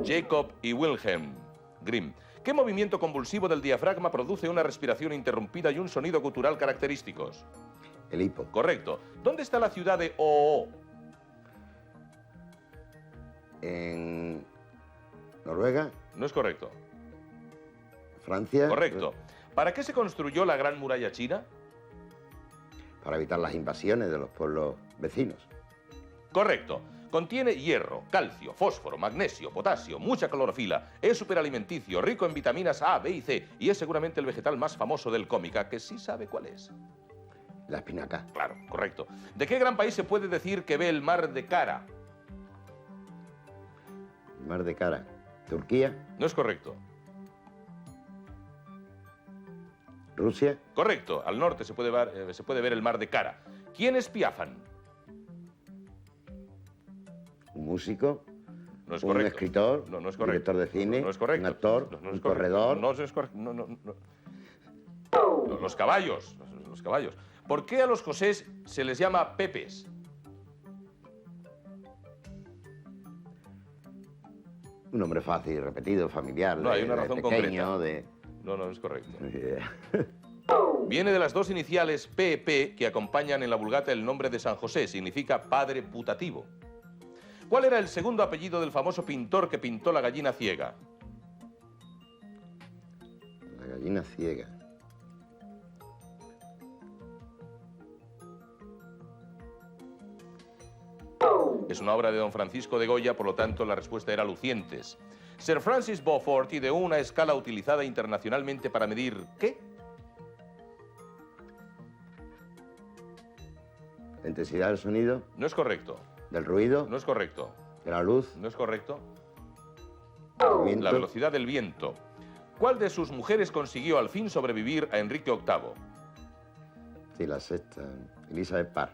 Jacob y Wilhelm Grimm. ¿Qué movimiento convulsivo del diafragma produce una respiración interrumpida y un sonido gutural característicos? El hipo. Correcto. ¿Dónde está la ciudad de Oo? En Noruega, No es correcto. Francia. Correcto. ¿Para qué se construyó la Gran Muralla China? Para evitar las invasiones de los pueblos vecinos. Correcto. Contiene hierro, calcio, fósforo, magnesio, potasio, mucha clorofila, es superalimenticio, rico en vitaminas A, B y C y es seguramente el vegetal más famoso del cómica, que sí sabe cuál es. La espinaca. Claro, correcto. ¿De qué gran país se puede decir que ve el mar de cara? Mar de Cara. Turquía. No es correcto. Rusia. Correcto. Al norte se puede ver el mar de cara. ¿Quién es Piafan? Un músico. No es un correcto. escritor. No, no es un correcto. director de cine. No es correcto. Un actor. No, no un es correcto. corredor. No es correcto. No, no, no. Los caballos. Los caballos. ¿Por qué a los Josés se les llama Pepes? Un nombre fácil, repetido, familiar. No, hay una de razón pequeño, concreta. No, no es correcto. de... Viene de las dos iniciales PP que acompañan en la Vulgata el nombre de San José. Significa padre putativo. ¿Cuál era el segundo apellido del famoso pintor que pintó la gallina ciega? La gallina ciega. Es una obra de don Francisco de Goya, por lo tanto la respuesta era Lucientes. Sir Francis Beaufort ideó una escala utilizada internacionalmente para medir ¿qué? La intensidad del sonido, No es correcto. del ruido, No es correcto. de la luz, No es correcto. del viento. La velocidad del viento. ¿Cuál de sus mujeres consiguió al fin sobrevivir a Enrique VIII? Sí, la sexta. Elizabeth Parr.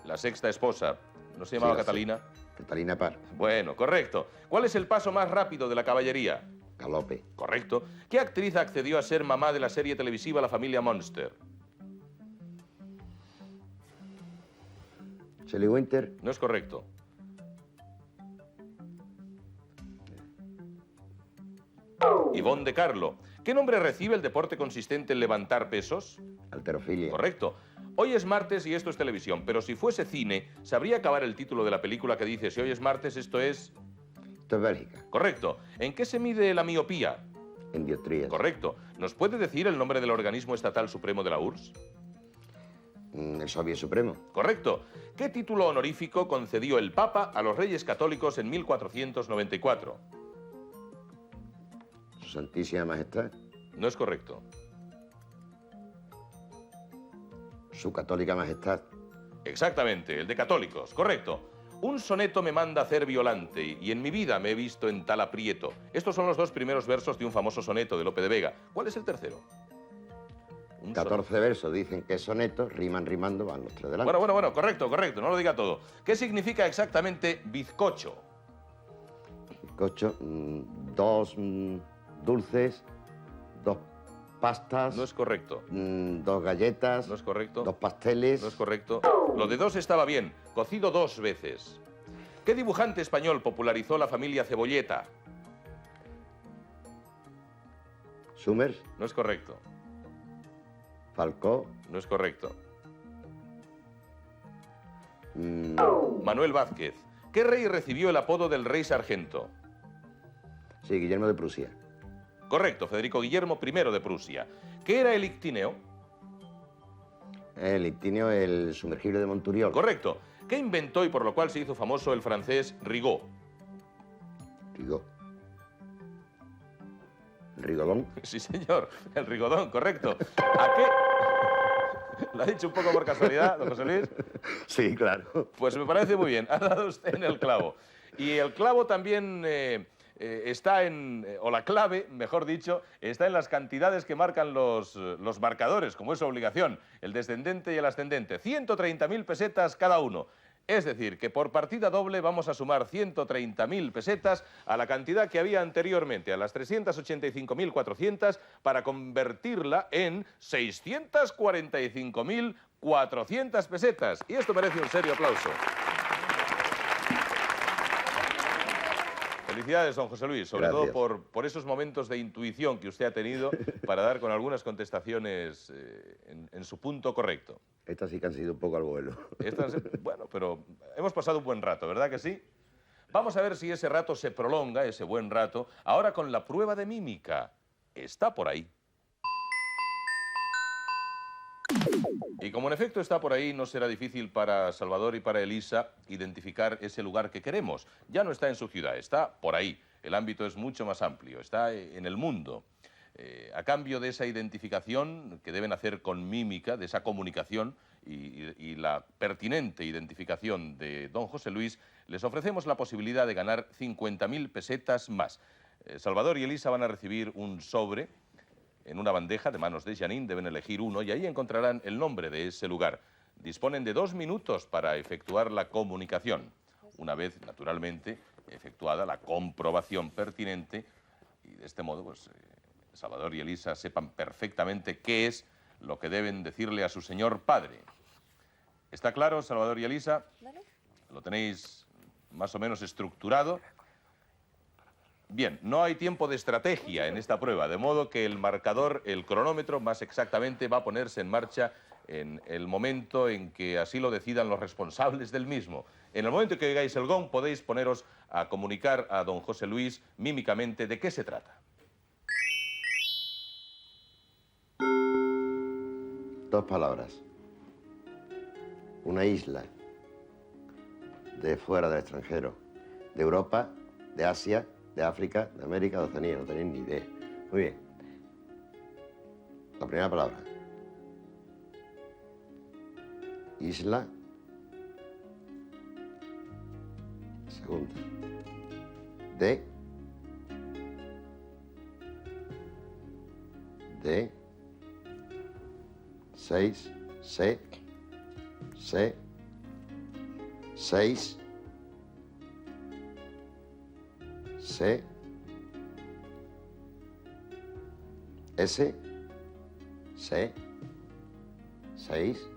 La sexta esposa. ¿No se llamaba Sí, la Catalina? Catalina Parr. Bueno, correcto. ¿Cuál es el paso más rápido de la caballería? Galope. Correcto. ¿Qué actriz accedió a ser mamá de la serie televisiva La Familia Monster? Shelley Winter. No es correcto. Ivonne de Carlo. ¿Qué nombre recibe el deporte consistente en levantar pesos? Alterofilia. Correcto. Hoy es martes y esto es televisión, pero si fuese cine, ¿sabría acabar el título de la película que dice si hoy es martes, esto es...? Esto es Bélgica. Correcto. ¿En qué se mide la miopía? En dioptrías. Correcto. ¿Nos puede decir el nombre del organismo estatal supremo de la URSS? El Soviet Supremo. Correcto. ¿Qué título honorífico concedió el Papa a los Reyes Católicos en 1494? Su Santísima Majestad. No es correcto. Su Católica Majestad. Exactamente, el de católicos, correcto. Un soneto me manda hacer Violante y en mi vida me he visto en tal aprieto. Estos son los dos primeros versos de un famoso soneto de Lope de Vega. ¿Cuál es el tercero? 14 versos dicen que es soneto, riman rimando, van los tres delante. Bueno, correcto, no lo diga todo. ¿Qué significa exactamente bizcocho? Bizcocho, dos dulces, dos pastas. No es correcto. Dos galletas. No es correcto. Dos pasteles. No es correcto. Lo de dos estaba bien. Cocido 2 veces. ¿Qué dibujante español popularizó la familia Cebolleta? Summers. No es correcto. Falcó. No es correcto. Manuel Vázquez. ¿Qué rey recibió el apodo del rey sargento? Sí, Guillermo de Prusia. Correcto, Federico Guillermo I de Prusia. ¿Qué era el ictineo? El ictineo, el sumergible de Monturiol. Correcto. ¿Qué inventó y por lo cual se hizo famoso el francés Rigaud? Rigaud. Rigodón. Sí, señor, el rigodón, correcto. ¿A qué? ¿Lo ha dicho un poco por casualidad, don José Luis? Sí, claro. Pues me parece muy bien, ha dado usted en el clavo. Y el clavo también está o la clave, mejor dicho, está en las cantidades que marcan los marcadores, como es su obligación, el descendente y el ascendente. 130.000 pesetas cada uno. Es decir, que por partida doble vamos a sumar 130.000 pesetas a la cantidad que había anteriormente, a las 385.400, para convertirla en 645.400 pesetas. Y esto merece un serio aplauso. Felicidades, don José Luis, sobre Gracias. todo por esos momentos de intuición que usted ha tenido para dar con algunas contestaciones en su punto correcto. Estas sí que han sido un poco al vuelo. Bueno, pero hemos pasado un buen rato, ¿verdad que sí? Vamos a ver si ese rato se prolonga, ese buen rato, ahora con la prueba de mímica. Está por ahí. Y como en efecto está por ahí, no será difícil para Salvador y para Elisa identificar ese lugar que queremos. Ya no está en su ciudad, está por ahí. El ámbito es mucho más amplio, está en el mundo. A cambio de esa identificación que deben hacer con mímica, de esa comunicación y la pertinente identificación de don José Luis, les ofrecemos la posibilidad de ganar 50.000 pesetas más. Salvador y Elisa van a recibir un sobre en una bandeja de manos de Janine, deben elegir uno y ahí encontrarán el nombre de ese lugar. Disponen de 2 minutos para efectuar la comunicación. Una vez, naturalmente, efectuada la comprobación pertinente y de este modo, pues, Salvador y Elisa sepan perfectamente qué es lo que deben decirle a su señor padre. ¿Está claro, Salvador y Elisa? ¿Vale? ¿Lo tenéis más o menos estructurado? Bien, no hay tiempo de estrategia en esta prueba, de modo que el marcador, el cronómetro, más exactamente, va a ponerse en marcha en el momento en que así lo decidan los responsables del mismo. En el momento en que oigáis el gong, podéis poneros a comunicar a don José Luis mímicamente de qué se trata. 2 palabras. Una isla de fuera del extranjero, de Europa, de Asia, de África, de América, de Oceanía, no tenéis ni idea. Muy bien. La primera palabra. Isla. Segunda. De. De. 6. Se. 6. Se. S. Se. 6.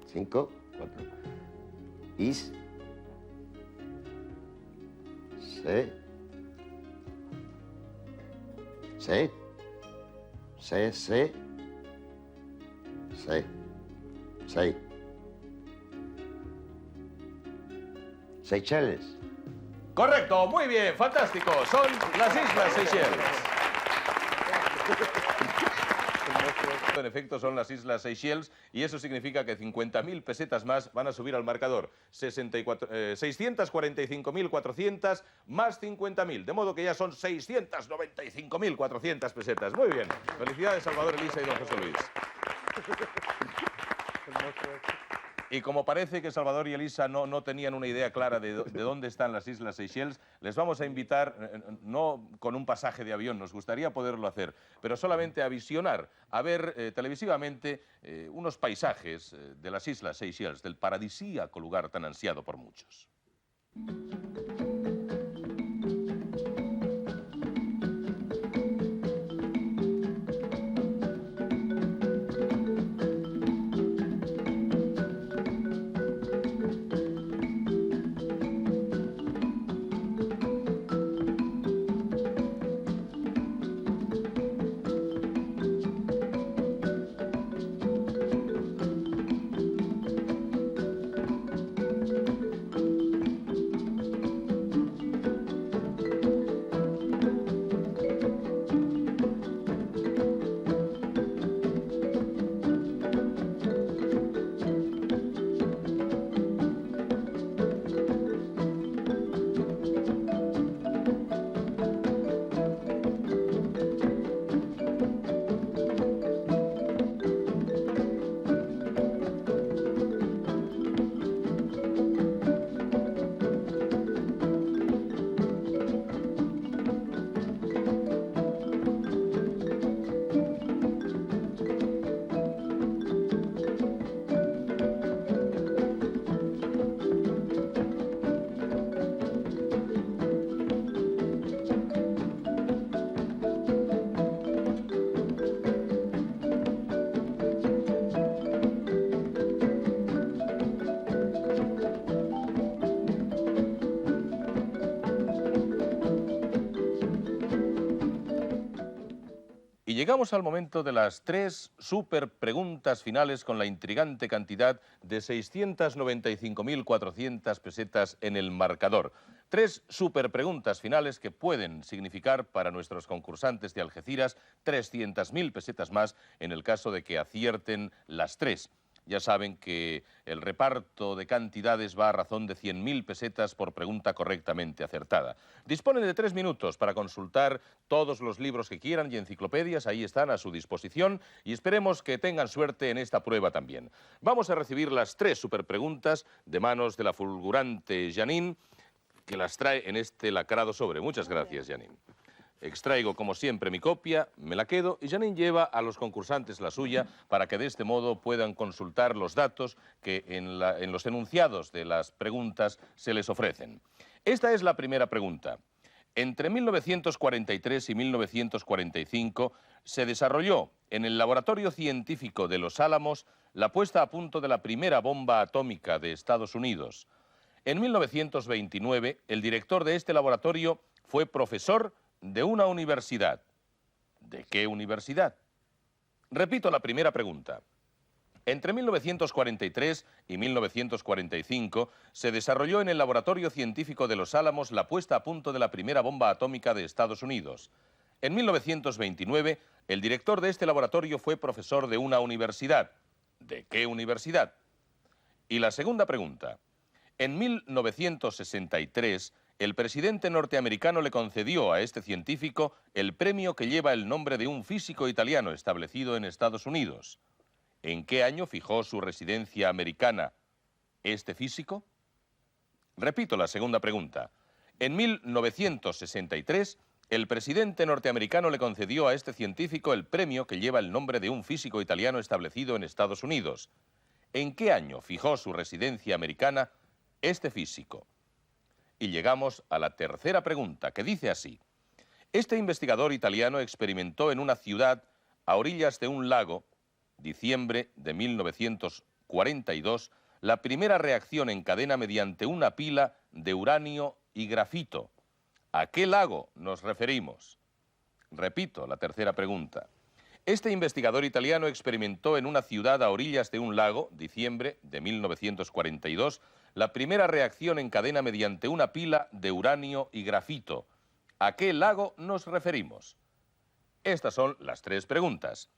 5. 4. Is. Se. Se. Se. Se. 6. Seychelles. Correcto, muy bien, fantástico. Son las Islas Seychelles. En efecto, son las Islas Seychelles y eso significa que 50.000 pesetas más van a subir al marcador. 645.400 más 50.000, de modo que ya son 695.400 pesetas. Muy bien. Felicidades, Salvador, Elisa y don José Luis. el monstruo este. Y como parece que Salvador y Elisa no tenían una idea clara de dónde están las Islas Seychelles, les vamos a invitar, no con un pasaje de avión, nos gustaría poderlo hacer, pero solamente a visionar, a ver televisivamente unos paisajes de las Islas Seychelles, del paradisíaco lugar tan ansiado por muchos. Y llegamos al momento de las 3 super preguntas finales con la intrigante cantidad de 695.400 pesetas en el marcador. 3 super preguntas finales que pueden significar para nuestros concursantes de Algeciras 300.000 pesetas más en el caso de que acierten las 3. Ya saben que el reparto de cantidades va a razón de 100.000 pesetas por pregunta correctamente acertada. Disponen de 3 minutos para consultar todos los libros que quieran y enciclopedias, ahí están a su disposición y esperemos que tengan suerte en esta prueba también. Vamos a recibir las 3 superpreguntas de manos de la fulgurante Janine, que las trae en este lacrado sobre. Muchas gracias, Janine. Extraigo, como siempre, mi copia, me la quedo y Janine lleva a los concursantes la suya para que de este modo puedan consultar los datos que en los enunciados de las preguntas se les ofrecen. Esta es la primera pregunta. Entre 1943 y 1945 se desarrolló en el Laboratorio Científico de Los Álamos la puesta a punto de la primera bomba atómica de Estados Unidos. En 1929, el director de este laboratorio fue profesor de una universidad. ¿De qué universidad? Repito la primera pregunta. Entre 1943 y 1945 se desarrolló en el Laboratorio Científico de Los Álamos la puesta a punto de la primera bomba atómica de Estados Unidos. En 1929, el director de este laboratorio fue profesor de una universidad. ¿De qué universidad? Y la segunda pregunta. En 1963, el presidente norteamericano le concedió a este científico el premio que lleva el nombre de un físico italiano establecido en Estados Unidos. ¿En qué año fijó su residencia americana este físico? Repito la segunda pregunta. En 1963, el presidente norteamericano le concedió a este científico el premio que lleva el nombre de un físico italiano establecido en Estados Unidos. ¿En qué año fijó su residencia americana este físico? Y llegamos a la tercera pregunta, que dice así. Este investigador italiano experimentó en una ciudad a orillas de un lago, diciembre de 1942, la primera reacción en cadena mediante una pila de uranio y grafito. ¿A qué lago nos referimos? Repito la tercera pregunta. Este investigador italiano experimentó en una ciudad a orillas de un lago, diciembre de 1942, la primera reacción en cadena mediante una pila de uranio y grafito. ¿A qué lago nos referimos? Estas son las 3 preguntas.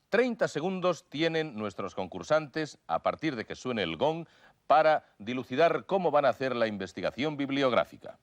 30 segundos tienen nuestros concursantes a partir de que suene el gong para dilucidar cómo van a hacer la investigación bibliográfica.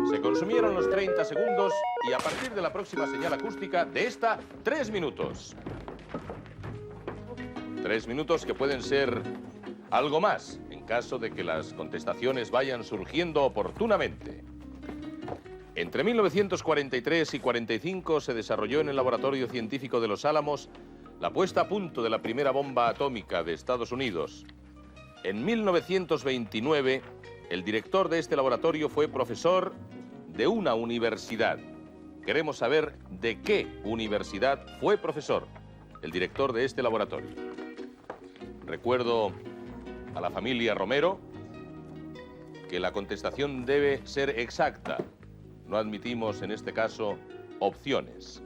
Se consumieron los 30 segundos y a partir de la próxima señal acústica de esta, 3 minutos. 3 minutos que pueden ser algo más en caso de que las contestaciones vayan surgiendo oportunamente. Entre 1943 y 45 se desarrolló en el Laboratorio Científico de Los Álamos la puesta a punto de la primera bomba atómica de Estados Unidos. En 1929, el director de este laboratorio fue profesor de una universidad. Queremos saber de qué universidad fue profesor el director de este laboratorio. Recuerdo a la familia Romero que la contestación debe ser exacta. No admitimos en este caso opciones.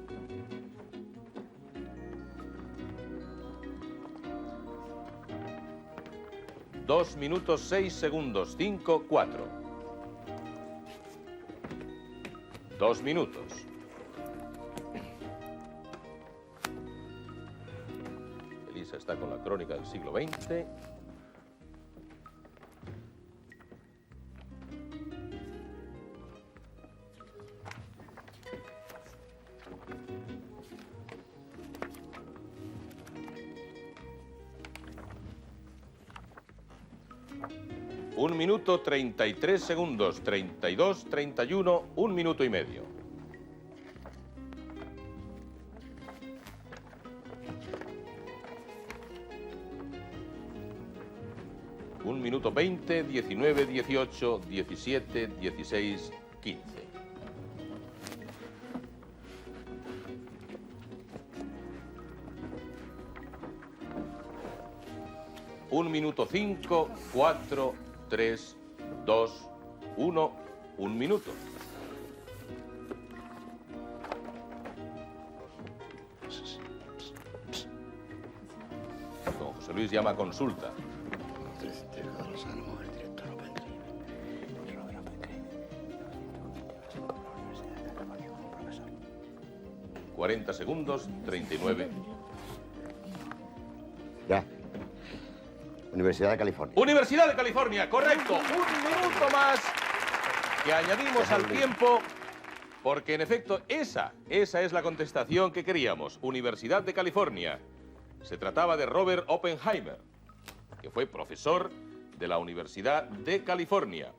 Dos minutos 6 segundos, 5, 4. 2 minutos. Elisa está con la crónica del siglo XX. Un minuto 33 segundos, 32, 31, 1 minuto y medio. Un minuto 20, 19, 18, 17, 16, 15. Un minuto 5, 4, 3, 2, 1, 1 minuto. Don José Luis llama a consulta. 40 segundos, 39. Ya. Universidad de California. Universidad de California, correcto. 1 minuto más que añadimos al tiempo, porque en efecto esa es la contestación que queríamos. Universidad de California. Se trataba de Robert Oppenheimer, que fue profesor de la Universidad de California.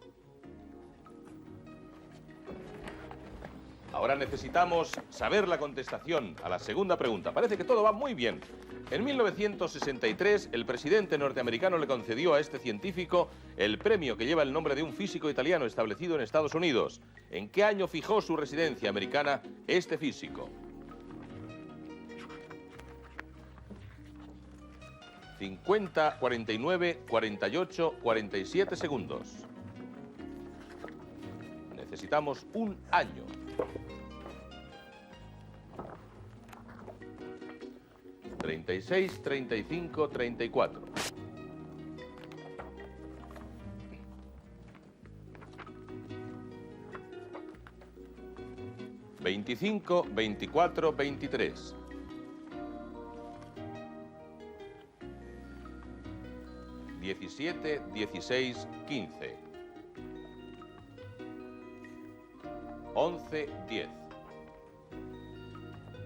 Ahora necesitamos saber la contestación a la segunda pregunta. Parece que todo va muy bien. En 1963, el presidente norteamericano le concedió a este científico el premio que lleva el nombre de un físico italiano establecido en Estados Unidos. ¿En qué año fijó su residencia americana este físico? 50, 49, 48, 47 segundos. Necesitamos un año. 36, 35, 34. ¿25, 24, 23? ¿17, 16, 15? 11, 10.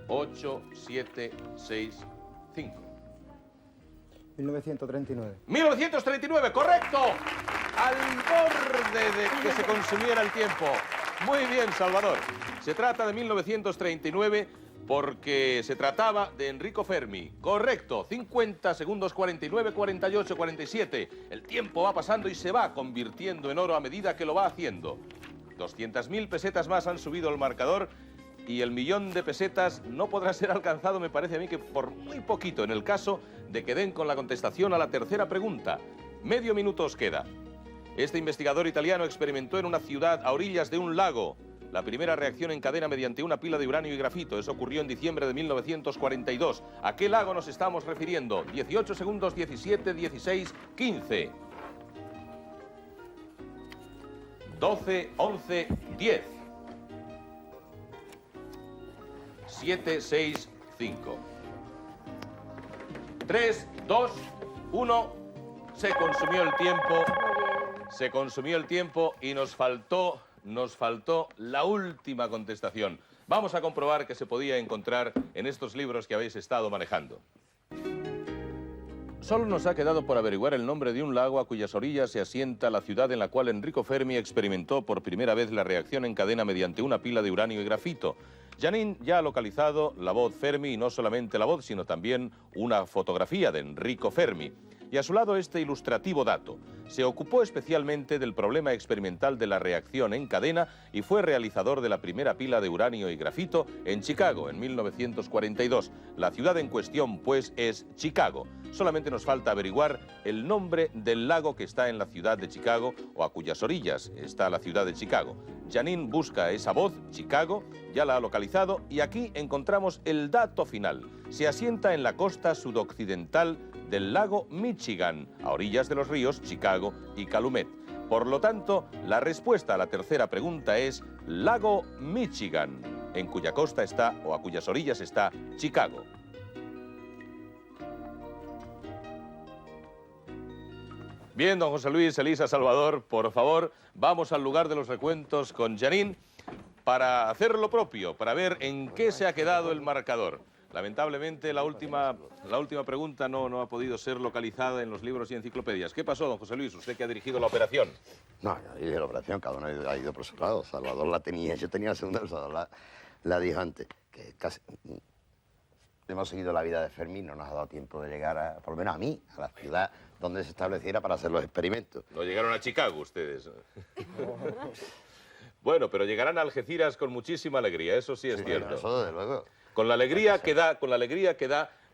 8, 7, 6, 5. 1939. 1939, correcto. Al borde de que se consumiera el tiempo. Muy bien, Salvador. Se trata de 1939 porque se trataba de Enrico Fermi. Correcto. 50 segundos, 49, 48, 47. El tiempo va pasando y se va convirtiendo en oro a medida que lo va haciendo. 200.000 pesetas más han subido al marcador y el millón de pesetas no podrá ser alcanzado, me parece a mí, que por muy poquito, en el caso de que den con la contestación a la tercera pregunta. Medio minuto os queda. Este investigador italiano experimentó en una ciudad a orillas de un lago la primera reacción en cadena mediante una pila de uranio y grafito. Eso ocurrió en diciembre de 1942. ¿A qué lago nos estamos refiriendo? 18 segundos, 17, 16, 15. 12, 11, 10. 7, 6, 5. 3, 2, 1. Se consumió el tiempo. Se consumió el tiempo y nos faltó nos faltó la última contestación. Vamos a comprobar qué se podía encontrar en estos libros que habéis estado manejando. Solo nos ha quedado por averiguar el nombre de un lago a cuyas orillas se asienta la ciudad en la cual Enrico Fermi experimentó por primera vez la reacción en cadena mediante una pila de uranio y grafito. Janine ya ha localizado la voz Fermi, y no solamente la voz, sino también una fotografía de Enrico Fermi. Y a su lado este ilustrativo dato. Se ocupó especialmente del problema experimental de la reacción en cadena y fue realizador de la primera pila de uranio y grafito en Chicago en 1942. La ciudad en cuestión, pues, es Chicago. Solamente nos falta averiguar el nombre del lago que está en la ciudad de Chicago o a cuyas orillas está la ciudad de Chicago. Janine busca esa voz, Chicago, ya la ha localizado y aquí encontramos el dato final. Se asienta en la costa sudoccidental del lago Michigan, a orillas de los ríos Chicago y Calumet. Por lo tanto, la respuesta a la tercera pregunta es lago Michigan, en cuya costa está o a cuyas orillas está Chicago. Bien, don José Luis, Elisa, Salvador, por favor, vamos al lugar de los recuentos con Janine para hacer lo propio, para ver en qué se ha quedado el marcador. Lamentablemente, la última pregunta no ha podido ser localizada en los libros y enciclopedias. ¿Qué pasó, don José Luis, usted que ha dirigido la operación? No, yo dirigí la operación, cada uno ha ido por su lado. Salvador la tenía, yo tenía la segunda, Salvador la dijo antes. Que casi hemos seguido la vida de Fermi, no nos ha dado tiempo de llegar, por lo menos a mí, a la ciudad donde se estableciera para hacer los experimentos. No llegaron a Chicago ustedes. Bueno, pero llegarán a Algeciras con muchísima alegría, eso sí es cierto. Bueno, eso desde luego. Con la alegría que da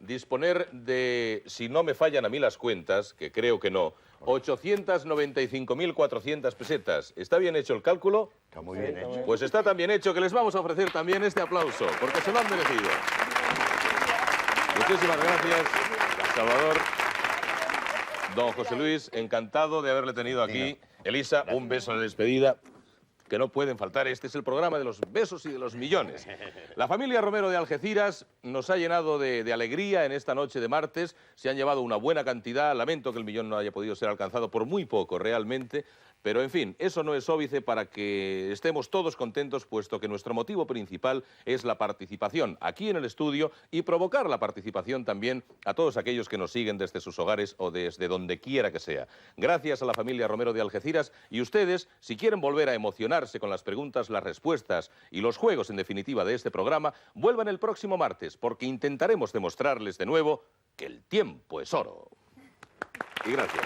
disponer de, si no me fallan a mí las cuentas, que creo que no, 895.400 pesetas. ¿Está bien hecho el cálculo? Está muy bien hecho. Pues está tan bien hecho que les vamos a ofrecer también este aplauso, porque se lo han merecido. Muchísimas gracias, Salvador. Don José Luis, encantado de haberle tenido aquí. Elisa, un beso de despedida. Que no pueden faltar. Este es el programa de los besos y de los millones. La familia Romero de Algeciras nos ha llenado de alegría en esta noche de martes. Se han llevado una buena cantidad. Lamento que el millón no haya podido ser alcanzado por muy poco realmente. Pero, en fin, eso no es óbice para que estemos todos contentos, puesto que nuestro motivo principal es la participación aquí en el estudio y provocar la participación también a todos aquellos que nos siguen desde sus hogares o desde donde quiera que sea. Gracias a la familia Romero de Algeciras y ustedes, si quieren volver a emocionarse con las preguntas, las respuestas y los juegos, en definitiva, de este programa, vuelvan el próximo martes, porque intentaremos demostrarles de nuevo que el tiempo es oro. Y gracias.